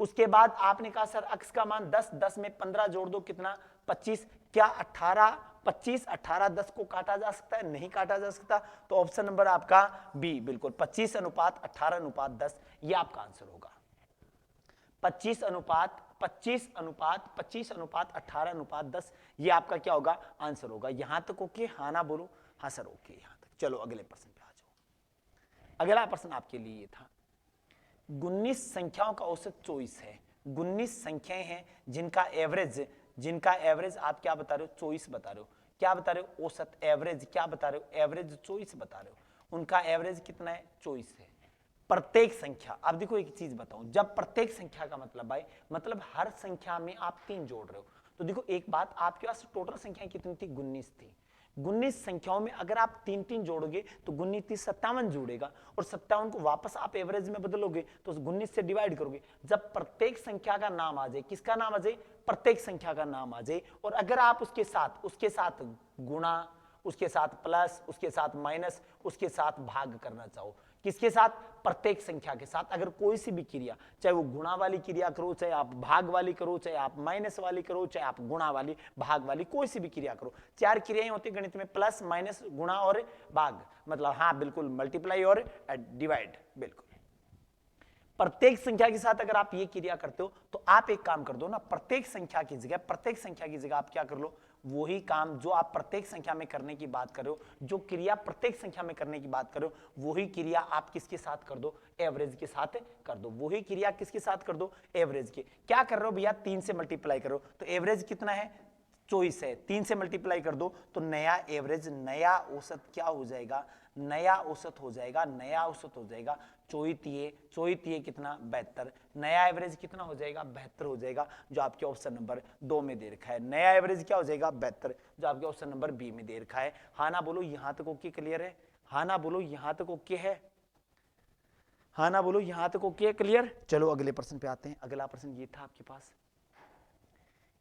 उसके बाद आपने कहा सर अक्ष का मान 10, 10 में 15 जोड़ दो कितना? 25। क्या 18 25 18 10 को काटा जा सकता है? नहीं काटा जा सकता। तो ऑप्शन नंबर आपका बी बिल्कुल 25 अनुपात 18 अनुपात 10 ये आपका आंसर होगा। 25 अनुपात 18 अनुपात 10 ये आपका क्या होगा? आंसर होगा। यहां तक ओके? हाँ ना बोलो? हाँ सर ओके यहां तक। चलो अगले प्रश्न पे आ जाओ। अगला प्रश्न आपके लिए ये था, 19 संख्याओं का औसत 24 है। 19 संख्याएं हैं जिनका एवरेज आप क्या बता रहे हो? 24 बता रहे हो। क्या बता रहे हो? औसत एवरेज क्या बता रहे हो? एवरेज 24 बता रहे हो। उनका एवरेज कितना है? 24 है। प्रत्येक संख्या, अब देखो एक चीज बताऊं, जब प्रत्येक संख्या का मतलब भाई मतलब हर संख्या में आप 3 जोड़ रहे हो, तो देखो एक बात, आपके पास टोटल संख्या कितनी थी? 19 थी। 19 संख्याओं में अगर आप 3-3 जोड़ोगे तो 19 30 57 जुड़ेगा, और 57 को वापस आप एवरेज में बदलोगे तो 19 से डिवाइड करोगे। जब प्रत्येक संख्या का नाम आ जाए, किसका नाम आ जाए? प्रत्येक संख्या का नाम आ जाए, और अगर आप उसके साथ गुणा, उसके साथ प्लस, उसके साथ माइनस, उसके साथ भाग करना चाहो, किसके साथ? प्रत्येक संख्या के साथ। अगर कोई सी भी क्रिया, चाहे वो गुणा वाली क्रिया करो, चाहे आप भाग वाली करो, चाहे आप माइनस वाली करो, चाहे आप गुणा वाली भाग वाली, कोई सी भी क्रिया करो, 4 क्रियाएं होती है गणित में, प्लस माइनस गुणा और भाग, मतलब हाँ बिल्कुल मल्टीप्लाई और डिवाइड। बिल्कुल प्रत्येक संख्या के साथ अगर आप ये क्रिया करते हो तो आप एक काम कर दो ना, प्रत्येक संख्या की जगह आप क्या कर लो? वही काम जो आप प्रत्येक संख्या में करने की बात कर रहे हो, जो क्रिया प्रत्येक संख्या में करने की बात कर रहे हो, वही क्रिया आप किसके साथ कर दो? एवरेज के साथ कर दो। वही क्रिया किसके साथ कर दो? एवरेज के। क्या कर रहे हो भैया? 3 से मल्टीप्लाई करो, तो एवरेज कितना है? 24 है। 3 से मल्टीप्लाई कर दो तो नया एवरेज, नया औसत क्या हो जाएगा? नया औसत हो जाएगा। नया औसत हो जाएगा 24 कितना? 72। नया एवरेज कितना हो जाएगा? 72 हो जाएगा, जो आपके ऑप्शन नंबर 2 में दे रखा है। नया एवरेज क्या हो जाएगा? 72, जो आपके ऑप्शन नंबर बी में दे रखा है। हाँ ना बोलो? यहां तक ओके क्लियर है? हाँ ना बोलो? यहां तक ओके है? हाँ ना बोलो? यहां तक ओके क्लियर? चलो अगले प्रश्न पे आते हैं। अगला प्रश्न ये था आपके पास,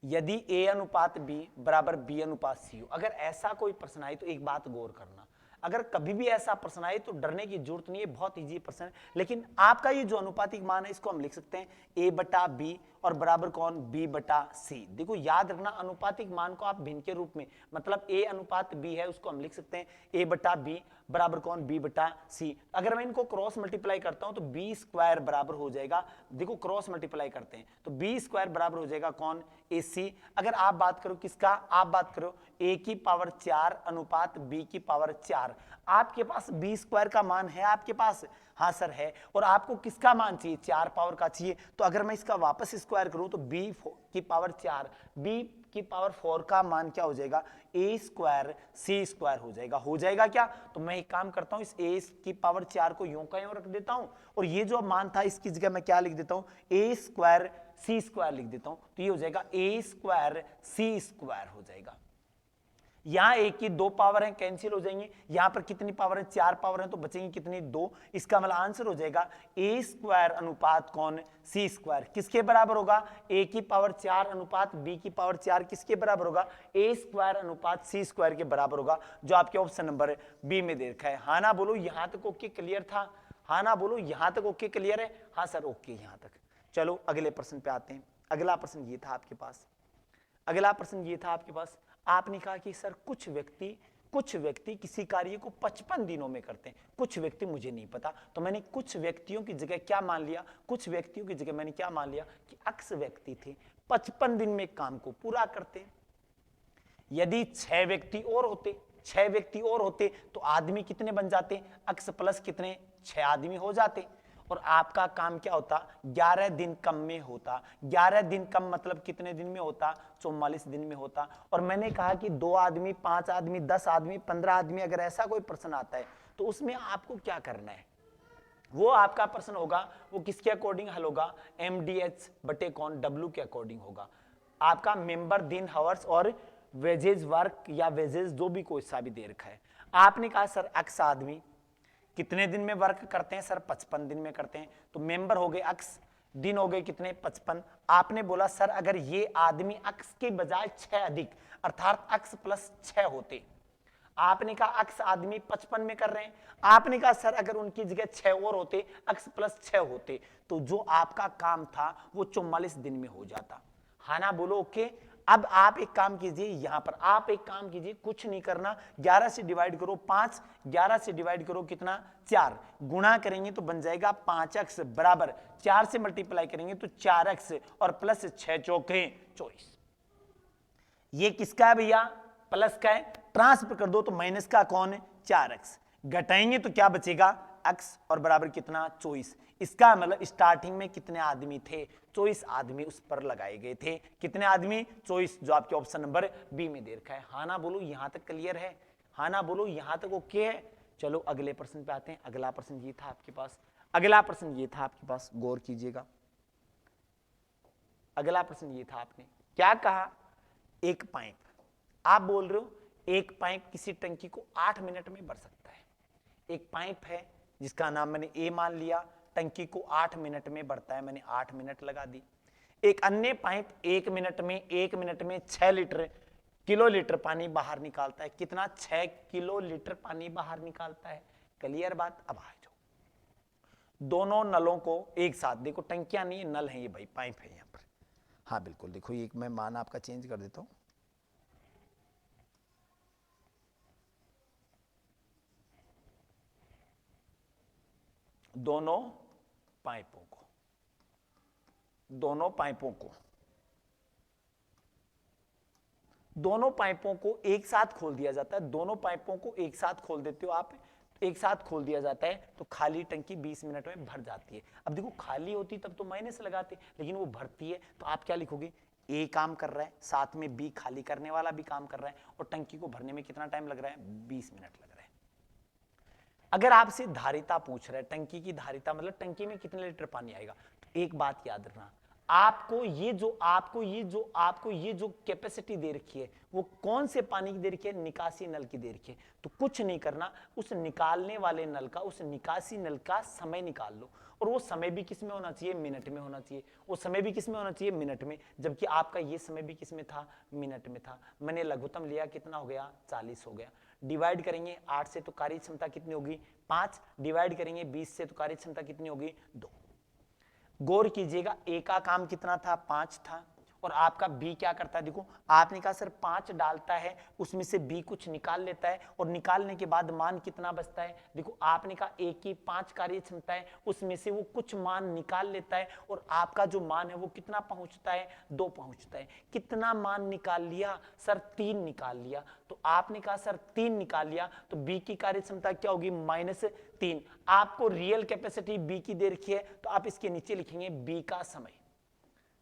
यदि a अनुपात b बराबर b अनुपात c हो। अगर ऐसा कोई प्रश्न आए तो एक बात गौर करना, अगर कभी भी ऐसा प्रश्न आए तो डरने की जरूरत नहीं है, बहुत इजी प्रश्न है। लेकिन आपका ये जो अनुपातिक मान है इसको हम लिख सकते हैं a बटा b और बराबर कौन? b बटा c। देखो याद रखना, अनुपातिक मान को आप भिन्न के रूप में, मतलब a अनुपात b है उसको हम लिख सकते हैं a बटा b बराबर कौन? b बटा c। अगर मैं इनको क्रॉस मल्टीप्लाई करता हूं तो b स्क्वायर बराबर हो जाएगा, देखो क्रॉस मल्टीप्लाई करते हैं तो b स्क्वायर बराबर हो जाएगा कौन? ac। अगर आप बात करो किसका? आप बात करो a की पावर 4 अनुपात b की पावर 4। आपके पास b स्क्वायर का मान है आपके पास? हाँ सर है। और आपको किसका मान चाहिए? 4 पावर का चाहिए। तो अगर मैं इसका वापस स्क्वायर करूं तो b की पावर 4, b की पावर 4 का मान क्या हो जाएगा? a स्क्वायर c स्क्वायर हो जाएगा। हो जाएगा क्या? तो मैं एक काम करता हूं, इस a की पावर 4 को यूं का यूं रख देता हूं, और ये जो मान था इसकी जगह मैं क्या लिख देता हूं? a स्क्वायर c स्क्वायर लिख देता हूं, तो ये हो जाएगा a स्क्वायर c स्क्वायर हो जाएगा। यहां एक की 2 पावर है, कैंसिल हो जाएंगे। यहां पर कितनी पावर है? 4 पावर है, तो बचेंगी कितनी? 2। इसका मतलब आंसर हो जाएगा a स्क्वायर अनुपात कौन? c square. किसके बराबर होगा? a की पावर 4 अनुपात b की पावर 4 किसके बराबर होगा? a स्क्वायर अनुपात c स्क्वायर के बराबर होगा, जो आपके ऑप्शन नंबर बी में दे रखा है। हाँ ना बोलो? यहां तक ओके क्लियर था? हाँ ना बोलो? यहां तक ओके क्लियर है? हाँ सर ओके यहां तक। चलो अगले प्रश्न पे आते हैं। अगला प्रश्न ये था आपके पास, आपने कहा कि सर कुछ व्यक्ति किसी कार्य को 55 दिनों में करते हैं, कुछ व्यक्ति मुझे नहीं पता, तो मैंने कुछ व्यक्तियों की जगह क्या मान लिया? कुछ व्यक्तियों की जगह मैंने क्या मान लिया कि x व्यक्ति थे, 55 दिन में काम को पूरा करते। यदि 6 व्यक्ति और होते तो आदमी कितने बन जाते? x प्लस कितने? 6 आदमी हो जाते। और आपका काम क्या होता, 11 दिन कम में होता। 11 दिन कम मतलब कितने दिन में होता, 44 दिन में होता। और मैंने कहा कि 2 आदमी, 5 आदमी, 10 आदमी, 15 आदमी, अगर ऐसा कोई प्रश्न आता है तो उसमें आपको क्या करना है, वो आपका प्रश्न होगा, वो किसके अकॉर्डिंग हल होगा, MDH बटे कौन, W के अकॉर्डिंग होगा। आपका मेंबर दिन, हावर्स और वेजेज वर्क या वेजेज जो भी कोई सा भी दे रखा है। आपने कहा सर अक्स आदमी कितने दिन में वर्क करते हैं, सर 55 दिन में करते हैं। तो मेंबर हो गए अक्स, दिन हो गए कितने, 55। आपने बोला सर अगर ये आदमी अक्स के बजाय 6 अधिक अर्थात अक्स प्लस 6 होते, आपने कहा अक्स आदमी 55 में कर रहे हैं, आपने कहा सर अगर उनकी जगह 6 और होते, अक्स प्लस 6 होते, तो जो आपका काम था वो 44 दिन में हो जाता। हाँ ना बोलो ओके। अब आप एक काम कीजिए, यहां पर आप एक काम कीजिए, कुछ नहीं करना, 11 से डिवाइड करो 5, 11 से डिवाइड करो कितना, 4, गुणा करेंगे तो बन जाएगा 5x बराबर 4 से मल्टीप्लाई करेंगे तो 4x और प्लस 6 चौके 24। ये किसका है भैया, प्लस का है, ट्रांसफर कर दो तो माइनस का कौन है, 4x, घटाएंगे तो क्या बचेगा, x और बराबर कितना, 24। इसका मतलब स्टार्टिंग में कितने आदमी थे, 24 आदमी उस पर लगाए गए थे। कितने आदमी, 24, जो आपके ऑप्शन नंबर बी में दे रखा है। हाँ ना बोलो, यहां तक क्लियर है, हाँ ना बोलो, यहां तक ओके है। चलो अगले प्रश्न पे आते हैं। अगला प्रश्न ये था आपके पास, अगला प्रश्न ये था आपके पास, गौर कीजिएगा। अगला प्रश्न ये था, आपने क्या कहा, एक पाइप, आप बोल रहे हो एक पाइप किसी टंकी को 8 मिनट में भर सकता है। एक पाइप है जिसका नाम मैंने ए मान लिया, टंकी को 8 मिनट में भरता है, मैंने 8 मिनट लगा दी। एक अन्य पाइप 1 मिनट में 6 लीटर किलो लीटर पानी बाहर निकालता है। कितना, 6 किलो लीटर पानी बाहर निकालता है। क्लियर बात। अब आ जाओ, दोनों नलों को एक साथ, देखो टंकियां नहीं है, नल है ये भाई, पाइप है यहां पर। हाँ बिल्कुल, देखो एक मैं मान आपका चेंज कर देता हूं, दोनों पाइपों को, दोनों पाइपों को, दोनों पाइपों को एक साथ खोल दिया जाता है। दोनों पाइपों को एक साथ खोल देते हो आप, एक साथ खोल दिया जाता है तो खाली टंकी 20 मिनट में भर जाती है। अब देखो खाली होती तब तो माइनस लगाते, लेकिन वो भरती है तो आप क्या लिखोगे, ए काम कर रहा है, साथ में बी खाली करने वाला भी काम कर रहा है, और टंकी को भरने में कितना टाइम लग रहा है, 20 मिनट लग रहा है। अगर आपसे धारिता पूछ रहा है, टंकी की धारिता मतलब टंकी में कितने लीटर पानी आएगा, तो एक बात याद रखना, आपको ये जो कैपेसिटी दे रखी है वो कौन से पानी की दे रखी है, निकासी नल की दे रखी है। तो कुछ नहीं करना, उस निकालने वाले नल का, उस निकासी नल का समय निकाल लो, और वो समय भी किस में होना चाहिए, मिनट में होना चाहिए। वो समय भी किस में होना चाहिए, मिनट में, जबकि आपका ये समय भी किस में था, मिनट में था। मैंने लघुत्तम लिया, कितना हो गया, 40 हो गया। डिवाइड करेंगे 8 से तो कार्य क्षमता कितनी होगी, 5, डिवाइड करेंगे 20 से तो कार्य क्षमता कितनी होगी, 2। गौर कीजिएगा, ए का काम कितना था, 5 था, और आपका बी क्या करता है, देखो आपने कहा सर 5 डालता है, उसमें से बी कुछ निकाल लेता है, और निकालने के बाद मान कितना बचता है, देखो आपने कहा ए की 5 कार्य क्षमता है, उसमें से वो कुछ मान निकाल लेता है, और आपका जो मान है वो कितना पहुंचता है, 2 पहुंचता है। कितना मान निकाल लिया, सर 3 निकाल लिया। तो आपने कहा सर 3 निकाल लिया, तो बी की कार्य क्षमता क्या होगी, -3। आपको रियल कैपेसिटी बी की दे रखी है, तो आप इसके नीचे लिखेंगे बी का समय,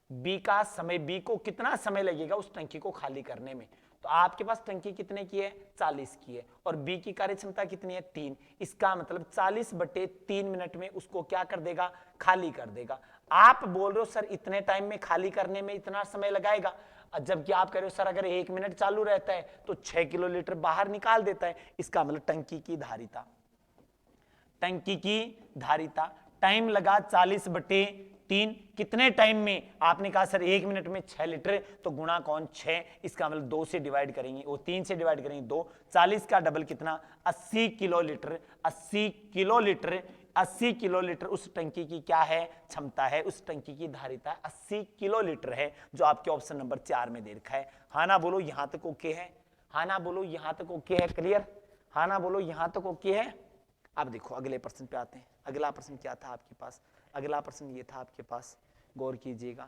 बी का समय, बी को कितना समय लगेगा उस टंकी को खाली करने में। तो आपके पास टंकी कितने की है, 40 की है, और बी की कार्य क्षमता कितनी है, 3। इसका मतलब 40/3 मिनट में उसको क्या कर देगा, खाली कर देगा। आप बोल रहे हो सर इतने टाइम में खाली करने में इतना समय लगाएगा, जबकि आप कह रहे हो सर अगर 1 मिनट चालू रहता है तो 6 किलो लीटर बाहर निकाल देता है। इसका मतलब टंकी की धारिता, टंकी की धारिता, टाइम लगा 40/3, कितने टाइम में, आपने कहा सर 1 मिनट में 6 लीटर, तो गुणा कौन, 6, इसका मतलब 2 से डिवाइड करेंगे, वो 3 से डिवाइड करेंगे 2, 40 का डबल कितना, 80 kilo litre, 80 kilo litre, 80 kilo litre उस टंकी की क्या है, क्षमता है, उस टंकी की धारिता 80 किलो लीटर है, जो आपके ऑप्शन नंबर 4 में दे रखा है। हाँ ना बोलो, यहां तक ओके है, हाँ ना बोलो, यहां तक ओके है, क्लियर, हाँ ना बोलो, यहां तक ओके है। अब देखो अगले प्रश्न पे आते हैं। अगला प्रश्न क्या था आपके पास, अगला प्रश्न ये था आपके पास, गौर कीजिएगा।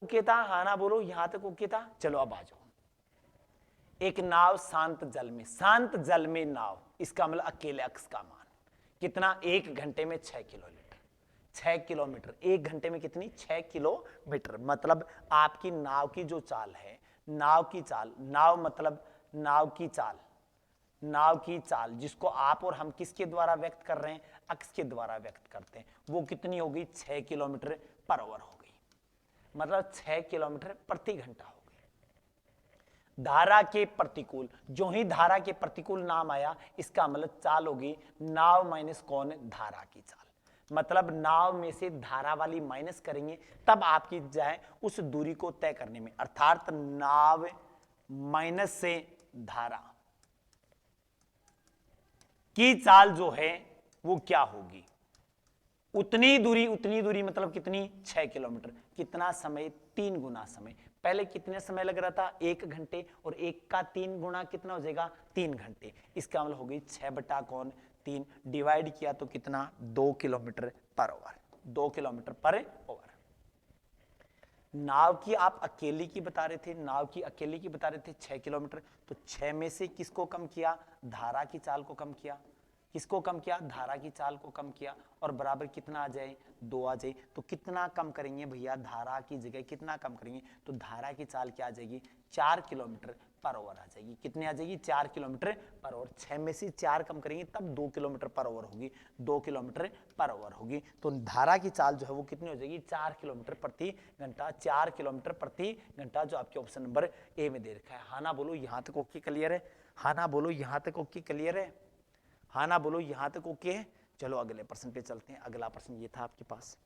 ओके था, हाँ ना बोलो, यहां तक ओके था। चलो अब आ जाओ। एक नाव शांत जल में, शांत जल में नाव, इसका मतलब अकेले अक्ष का मान कितना, 1 घंटे में 6 किलोमीटर, 6 किलोमीटर 1 घंटे में कितनी, 6 किलोमीटर। मतलब आपकी नाव की जो चाल है, नाव की चाल, नाव मतलब नाव की चाल, नाव की चाल जिसको आप और हम किसके द्वारा व्यक्त कर रहे हैं, अक्ष के द्वारा व्यक्त करते हैं, वो कितनी होगी, 6 किलोमीटर पर आवर हो गई, मतलब 6 किलोमीटर प्रति घंटा हो गई। धारा के प्रतिकूल, जो ही धारा के प्रतिकूल नाम आया, इसका मतलब चाल होगी नाव माइनस कौन, धारा की चाल। मतलब नाव में से धारा वाली माइनस करेंगे तब आपकी जाए उस दूरी को तय करने में, अर्थात नाव माइनस से धारा की चाल जो है वो क्या होगी, उतनी दूरी मतलब कितनी, 6 किलोमीटर। कितना समय, 3 गुना समय। पहले कितने समय लग रहा था, 1 घंटे, और 1 का 3 गुना कितना हो जाएगा, 3 घंटे। इसका मतलब हो गई 6/3, डिवाइड किया तो कितना, 2 kilometre per hour, 2 kilometre per hour. नाव की आप अकेली की बता रहे थे, नाव की अकेली की बता रहे थे 6 किलोमीटर, तो 6 में से किसको कम किया, धारा की चाल को कम किया, किसको कम किया, धारा की चाल को कम किया, और बराबर कितना आ जाए, 2 आ जाए। तो कितना कम करेंगे भैया, धारा की जगह कितना कम करेंगे, तो धारा की चाल क्या आ जाएगी, 4 किलोमीटर पर आवर आ जाएगी। कितने आ जाएगी, 4 किलोमीटर पर आवर। 6 में से 4 कम करेंगे तब 2 किलोमीटर पर आवर होगी, 2 किलोमीटर पर आवर होगी। तो धारा की चाल जो है वो कितनी हो जाएगी, 4 किलोमीटर प्रति घंटा, 4 किलोमीटर प्रति घंटा, जो आपके ऑप्शन नंबर ए में दे रखा है। हाँ ना बोलो, यहां तक ओके क्लियर है, हाँ ना बोलो, यहां तक ओके क्लियर है, हाँ ना बोलो, यहां तक ओके है। चलो अगले प्रश्न पे चलते हैं। अगला प्रश्न ये था आपके पास,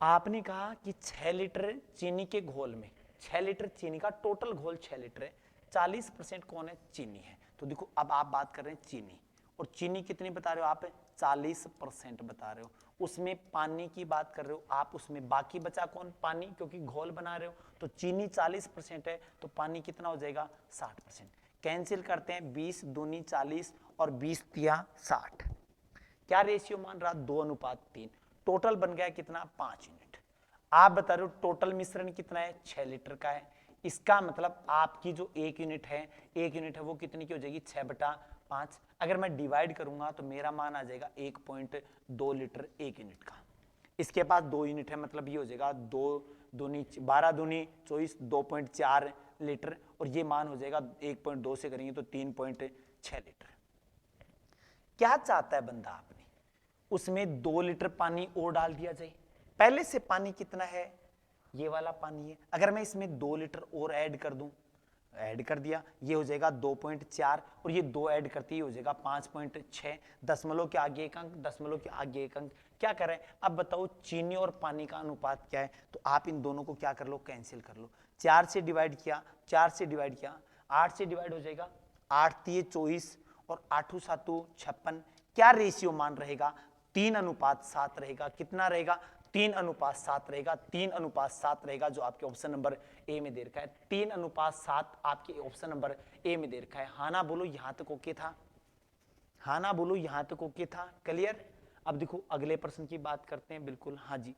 आपने कहा कि 6 लीटर चीनी के घोल में, 6 लीटर चीनी का टोटल घोल 6 लीटर है, 40% कौन है, चीनी है। तो देखो अब आप बात कर रहे हैं चीनी, और चीनी कितनी बता रहे हो आप, 40% बता रहे हो। उसमें पानी की बात कर रहे हो आप, उसमें बाकी बचा कौन, पानी, क्योंकि घोल बना रहे हो। तो चीनी 40% है, तो पानी कितना हो जाएगा, 60%। कैंसिल करते हैं, 20 दूनी 40 और 20 तिया 60। क्या रेशियो मान रहा, 2:3। टोटल बन गया कितना, 5 यूनिट। आप बता रहे हो टोटल मिश्रण कितना है, 6 लीटर का है। इसका मतलब आपकी जो 1 यूनिट है, 1 यूनिट है वो कितनी की हो जाएगी, 6/5। अगर मैं डिवाइड करूंगा तो मेरा मान आ जाएगा 1.2 लीटर 1 यूनिट का। इसके पास 2 यूनिट है, मतलब ये हो जाएगा 2 दूनी 12 दूनी 24, 2.4 लीटर, और ये मान हो जाएगा 1.2 से करेंगे तो 3.6 लीटर। क्या चाहता है बंदा आपने, उसमें 2 लीटर पानी और डाल दिया जाए। पहले से पानी कितना है, ये वाला पानी है, अगर मैं इसमें 2 लीटर और ऐड कर दूं, ऐड कर दिया, ये हो जाएगा 2.4, और ये 2 ऐड करती हो जाएगा 5.6। दशमलव के आगे एक अंक, दशमलव के आगे एक अंक। क्या कर रहे हैं, अब बताओ चीनी और पानी का अनुपात क्या है, तो आप इन दोनों को क्या कर लो, कैंसिल कर लो। 4 से डिवाइड किया, 4 से डिवाइड किया, 8 से डिवाइड हो जाएगा, 8 तिये 24 और 8 7 56। क्या रेशियो मान रहेगा, 3:7 रहेगा। कितना रहेगा, 3:7 रहेगा, 3:7 रहेगा, जो आपके ऑप्शन नंबर ए में दे रखा है। 3:7 आपके ऑप्शन नंबर ए में दे रखा है। हाँ ना बोलो, यहां तक ओके था, हाँ ना बोलो, यहां तक ओके था, क्लियर। अब देखो अगले प्रश्न की बात करते हैं, बिल्कुल हाँ जी।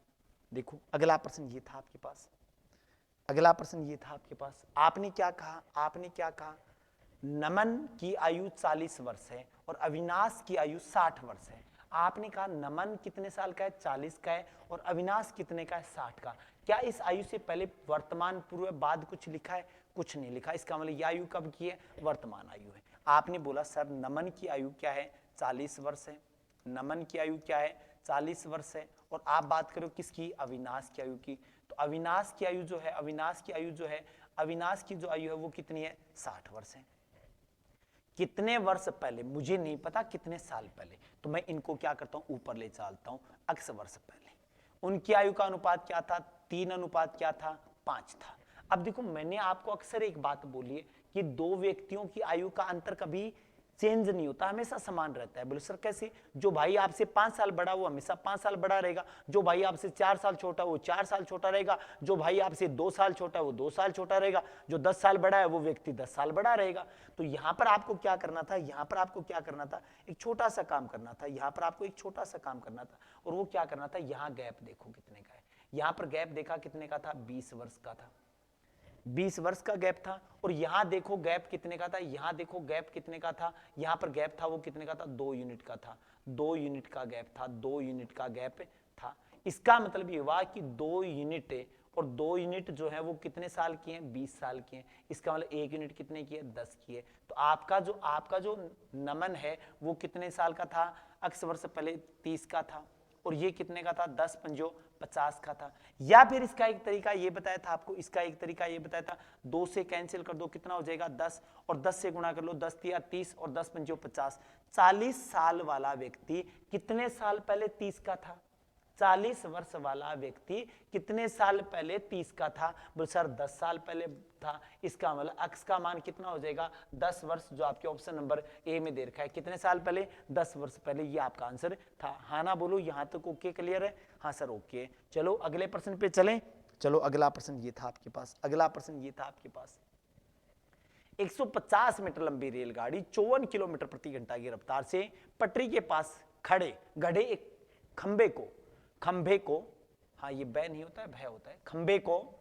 देखो अगला प्रश्न ये था आपके पास, अगला प्रश्न ये था आपके पास, आपने क्या कहा, आपने क्या कहा, नमन की आयु 40 वर्ष है और अविनाश की आयु 60 वर्ष है। आपने कहा नमन कितने साल का है, 40 का है, और अविनाश कितने का है, 60 का। क्या इस आयु से पहले वर्तमान पूर्व बाद कुछ लिखा है, कुछ नहीं लिखा। इसका मतलब यह आयु कब की है, वर्तमान आयु है। आपने बोला सर नमन की आयु क्या है, 40 वर्ष है, नमन की आयु क्या है, 40 वर्ष है, और आप बात करो किसकी, अविनाश की आयु की। तो अविनाश की आयु जो है, अविनाश की आयु जो है, अविनाश की जो आयु है वो कितनी है, 60 वर्ष है। कितने वर्ष पहले मुझे नहीं पता, कितने साल पहले, तो मैं इनको क्या करता हूं, ऊपर ले चलता हूं, अक्स वर्ष पहले। उनकी आयु का अनुपात क्या था, 3 अनुपात क्या था, 5 था। अब देखो मैंने आपको अक्सर एक बात बोली है कि 2 व्यक्तियों की आयु का अंतर कभी चेंज नहीं होता, हमेशा समान रहता है। बोले सर कैसे, जो भाई आपसे 5 साल बड़ा वो हमेशा 5 साल बड़ा रहेगा, जो भाई आपसे 4 साल छोटा वो 4 साल छोटा रहेगा, जो भाई आपसे 2 साल छोटा वो 2 साल छोटा रहेगा, जो 10 साल बड़ा है वो व्यक्ति 10 साल बड़ा रहेगा। तो यहां पर आपको क्या करना था, यहां पर आपको क्या करना था, एक छोटा सा काम करना था, यहां पर आपको एक छोटा सा काम करना था, और वो क्या करना था, यहां गैप देखो कितने का है, यहां पर गैप देखा कितने का था, 20 वर्ष का था, 20 वर्ष का गैप था। और यहां देखो गैप कितने का था, यहां देखो गैप कितने का था, यहां पर गैप था वो कितने का था, 2 यूनिट का था, 2 यूनिट का गैप था, 2 यूनिट का गैप था। इसका मतलब ये हुआ कि 2 यूनिट और 2 यूनिट जो है वो कितने साल की हैं, 20 साल की हैं। इसका मतलब 1 यूनिट कितने की है, 10 की है। तो आपका जो नमन है वो कितने साल का था, अक्स वर्ष पहले 30 का था, और ये कितने का था, 10 पंजो 50 का था। या फिर इसका एक तरीका ये बताया था आपको, इसका एक तरीका ये बताया था, 2 से कैंसिल कर दो, कितना हो जाएगा 10, और 10 से गुणा कर लो, 10 तिया 30 और 10 पंजो 50। 40 साल वाला व्यक्ति कितने साल पहले 30 का था, 40 वर्ष वाला व्यक्ति कितने साल पहले 30 का था, बोल सर 10 साल पहले था। इसका मतलब अक्स का मान कितना हो जाएगा, 10 वर्ष, जो आपके ऑप्शन नंबर ए में दे रखा है। कितने साल पहले, 10 वर्ष पहले, ये आपका आंसर था। हाँ ना बोलो, यहां तक ओके क्लियर है, हाँ सर ओके। चलो अगले प्रश्न पे चलें। चलो अगला प्रश्न ये था आपके पास, अगला प्रश्न ये था आपके पास, 150 मीटर लंबी रेलगाड़ी 54 किलोमीटर प्रति घंटा की रफ्तार से पटरी के पास खड़े गढ़े एक खंभे को, हाँ ये बै नहीं होता है, भय होता है, खंभे को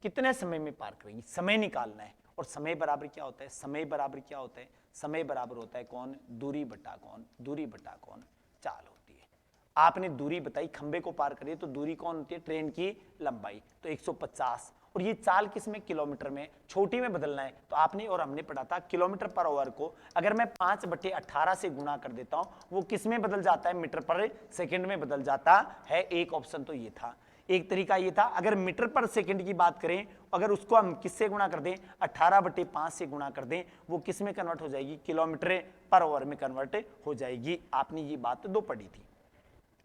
कितने समय में पार करेंगी, समय निकालना है। और समय बराबर क्या होता है, समय बराबर क्या होता है, समय बराबर होता है कौन, दूरी बटा कौन, दूरी बटा कौन, चाल होती है। आपने दूरी बताई, खंबे को पार करिए तो दूरी कौन होती है, ट्रेन की लंबाई, तो 150। और ये चाल किस में, किलोमीटर में, छोटी में बदलना है। तो आपने और हमने पढ़ा था किलोमीटर पर आवर को अगर मैं 5/18 से गुणा कर देता हूं, वो किस में बदल जाता है, मीटर पर सेकंड में बदल जाता है। एक ऑप्शन तो ये था। एक तरीका ये था, अगर मीटर पर सेकंड की बात करें, अगर उसको हम किससे गुणा कर दें, 18/5 से गुणा कर दें, वो किस में कन्वर्ट हो जाएगी, किलोमीटर पर आवर में कन्वर्ट हो जाएगी। आपने ये बात दो पढ़ी थी।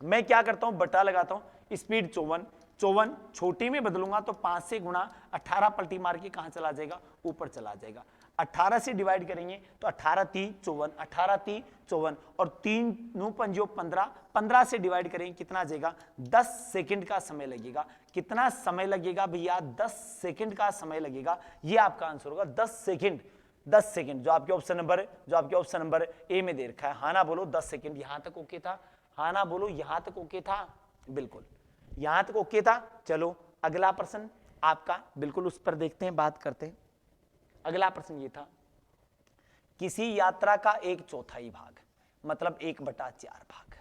मैं क्या करता हूं, बटा लगाता हूं, स्पीड 54 छोटी में बदलूंगा तो 5 से गुणा 18 पलटी मार के कहां चला जाएगा, ऊपर चला जाएगा। 18 से डिवाइड करेंगे तो 18 3 54, 18 3 54 और 3 9 पंजो 15, 15 से डिवाइड करेंगे कितना आ जाएगा, 10 सेकंड का समय लगेगा। कितना समय लगेगा भैया, 10 सेकंड का समय लगेगा। ये आपका आंसर होगा 10 सेकंड। 10 सेकंड जो आपके ऑप्शन नंबर ए में दे रखा है। हाँ ना बोलो 10 सेकंड। यहां तक ओके था, हाँ ना बोलो, यहां तक ओके था, बिल्कुल यहां तक ओके था। चलो अगला प्रश्न आपका, बिल्कुल उस पर देखते हैं, बात करते हैं। अगला प्रश्न ये था, किसी यात्रा का 1/4 भाग मतलब 1/4 भाग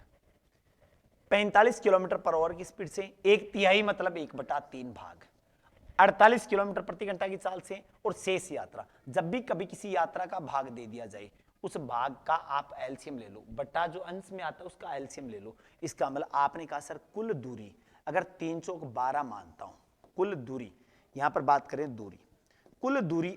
45 किलोमीटर पर आवर की स्पीड से, 1/3 मतलब 1/3 भाग 48 किलोमीटर प्रति घंटा की चाल से, और शेष यात्रा, जब भी कभी किसी यात्रा का भाग दे दिया जाए, उस भाग का आप एलसीएम ले लो, बटा जो अंश में आता है उसका एलसीएम ले लो। इसका मतलब आपने कहा सर कुल दूरी, अगर 3 चौक 12 मानता हूं, कुल दूरी, यहां पर बात करें दूरी, कुल दूरी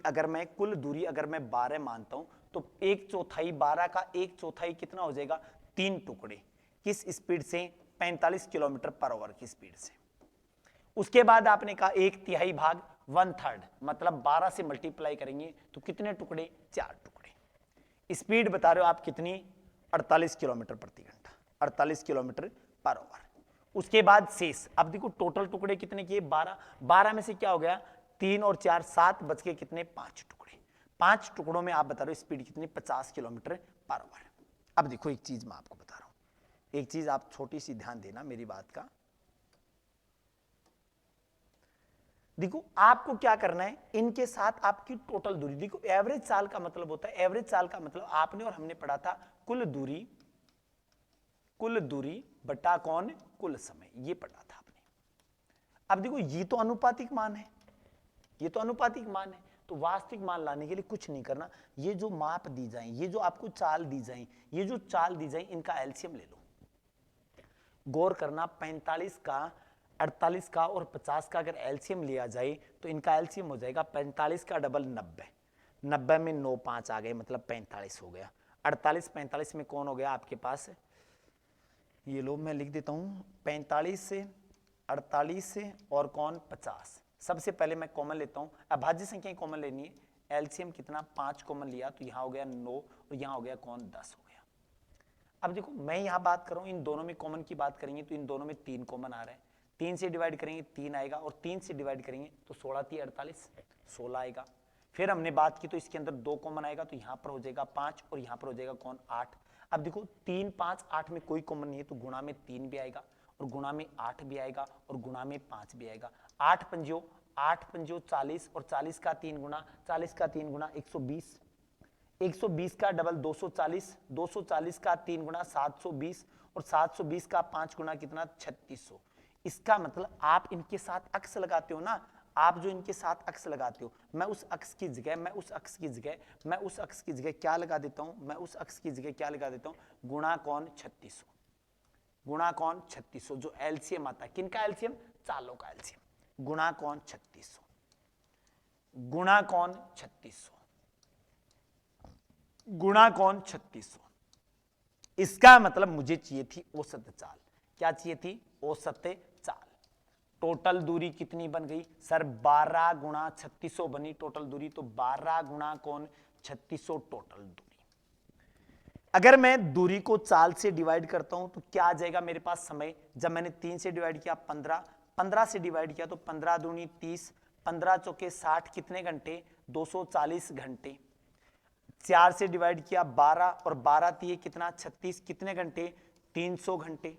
अगर मैं 12 मानता हूं तो 1/4 12 का 1/4 कितना हो जाएगा, 3 टुकड़े, किस स्पीड से, 45 किलोमीटर पर आवर की स्पीड से। उसके बाद आपने कहा 1/3 भाग 1/3 मतलब 12 से मल्टीप्लाई करेंगे तो कितने टुकड़े, 4 टुकड़े। स्पीड बता रहे हो आप कितनी, 48 किलोमीटर प्रति घंटा, 48 किलोमीटर पर आवर। उसके बाद शेष, अब देखो टोटल टुकड़े कितने किए, 12, 12 में से क्या हो गया, 3 और 4 7 बच के कितने, 5 टुकड़े। 5 टुकड़ों में आप बता रहे हो स्पीड कितनी, 50 किलोमीटर पर आवर। अब देखो एक चीज मैं आपको बता रहा हूं, एक चीज आप छोटी सी ध्यान देना मेरी बात का। देखो आपको क्या करना है, इनके साथ आपकी टोटल दूरी, देखो एवरेज चाल का मतलब होता है, एवरेज चाल का मतलब आपने और हमने पढ़ा था कुल दूरी बटा कौन, कुल समय, ये पढ़ा था आपने। अब देखो ये तो अनुपातिक मान है, ये तो अनुपातिक मान है, तो वास्तविक मान लाने के लिए कुछ नहीं करना, ये जो माप दी जाए, ये जो आपको चाल दी जाए, ये जो चाल दी जाए, इनका एलसीएम ले लो। गौर करना, 45 का 48 का और 50 का अगर एलसीएम लिया जाए तो इनका एलसीएम हो जाएगा 45 का डबल 90, 90 में 9 5 आ गए मतलब 45 हो गया। 48 45 में कौन हो गया आपके पास, ये लो मैं लिख देता हूं, 45 से 48 से और कौन 50। सबसे पहले मैं कॉमन लेता हूं, अभाज्य संख्या कॉमन लेनी है, एलसीएम कितना 5 कॉमन लिया तो यहां हो गया 9 और यहां हो गया कौन 10 हो गया। अब देखो मैं यहां बात कर रहा हूं, इन दोनों में कॉमन की बात करेंगे तो इन दोनों में 3 कॉमन आ रहा है, 3 से डिवाइड करेंगे 3 आएगा और 3 से डिवाइड करेंगे तो 16 3 48 16 आएगा। फिर हमने बात की तो इसके अंदर 2 कॉमन आएगा तो यहां पर हो जाएगा 5 और यहां पर हो जाएगा कौन 8। अब देखो 3 5 8 में कोई कॉमन नहीं है तो गुणा में 3 भी आएगा और गुणा में 8 भी आएगा और गुणा में 5 भी आएगा। 8 पंजो 40 और 40 का 3 गुना, 40 का 3 गुना 120, 120 का डबल 240, 240 का 3 गुना 720 और 720 का 5 गुना कितना 3600। इसका मतलब आप इनके साथ अक्स लगाते हो ना, आप जो इनके साथ अक्स लगाते हो, मैं उस अक्स की जगह क्या लगा देता हूं, मैं उस अक्स की जगह क्या लगा देता हूं, गुणा कौन 3600, गुणा कौन 3600, जो एलसीएम आता है, किनका एलसीएम, चालों का एलसीएम, गुणा कौन 3600, गुणा कौन 3600, गुणा कौन 3600। इसका मतलब मुझे चाहिए थी औसत चाल, क्या चाहिए थी, औसत चाल। टोटल दूरी कितनी बन गई सर, 12 गुणा 3600 बनी टोटल दूरी, तो 12 गुणा कौन 3600 टोटल दूरी। अगर मैं दूरी को चाल से डिवाइड करता हूं तो क्या आ जाएगा मेरे पास समय, जब मैंने 3 से डिवाइड किया 15, 15 से डिवाइड किया तो 15 दूनी 30, 15 चौके 60, कितने घंटे 240 घंटे। 4 से डिवाइड किया 12 और 12 दिए कितना 36, कितने घंटे 300 घंटे।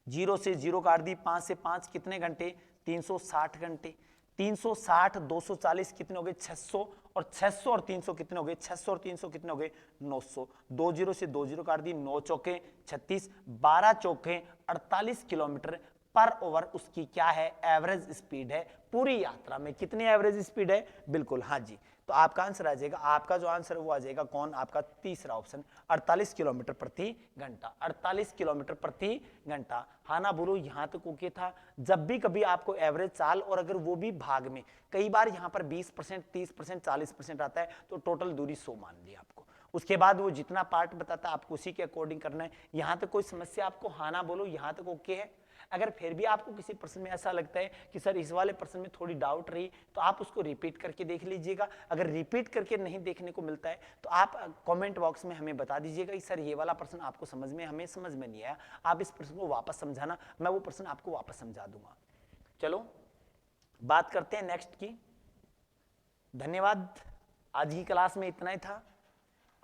0 से 0 काट दी, 5 से 5 कितने घंटे 360 घंटे। 360 240 कितने हो गए 600, और 600 और 300 कितने हो गए 600 और 300 कितने हो गए 900। 2 0 से 2 0 काट दी, 9 चौके 36, 12 चौके 48 किलोमीटर पर ओवर उसकी क्या है एवरेज स्पीड है पूरी यात्रा में। कितनी एवरेज स्पीड है, बिल्कुल हाँ जी। तो आपका आंसर आ जाएगा, आपका जो आंसर है वो आ जाएगा कौन, आपका तीसरा ऑप्शन 48 किलोमीटर प्रति घंटा, 48 किलोमीटर प्रति घंटा। हाँ ना बोलो, यहां तक ओके था। जब भी कभी आपको एवरेज चाल और अगर वो भी भाग में, कई बार यहां पर 20%, 30%, 40% आता है तो टोटल दूरी 100 मान ली आपको। उसके बाद वो जितना पार्ट बताता है आपको उसी के अकॉर्डिंग करना है। यहां तक कोई समस्या आपको, हाँ ना बोलो, यहां तक ओके है। अगर फिर भी आपको किसी प्रश्न में ऐसा लगता है कि सर इस वाले प्रश्न में थोड़ी डाउट रही, तो आप उसको रिपीट करके देख लीजिएगा। अगर रिपीट करके नहीं देखने को मिलता है तो आप कमेंट बॉक्स में हमें बता दीजिएगा कि सर ये वाला प्रश्न आपको समझ में, हमें समझ में नहीं आया, आप इस प्रश्न को वापस समझाना, मैं वो प्रश्न आपको वापस समझा दूंगा। चलो बात करते हैं नेक्स्ट की। धन्यवाद। आज की क्लास में इतना ही था,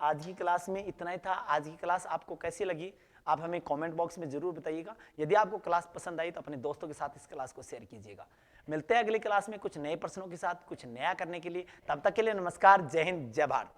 आज की क्लास में इतना ही था। आज की क्लास आपको कैसी लगी आप हमें कमेंट बॉक्स में जरूर बताइएगा। यदि आपको क्लास पसंद आई तो अपने दोस्तों के साथ इस क्लास को शेयर कीजिएगा। मिलते हैं अगली क्लास में कुछ नए प्रश्नों के साथ, कुछ नया करने के लिए। तब तक के लिए नमस्कार, जय हिंद, जय भारत।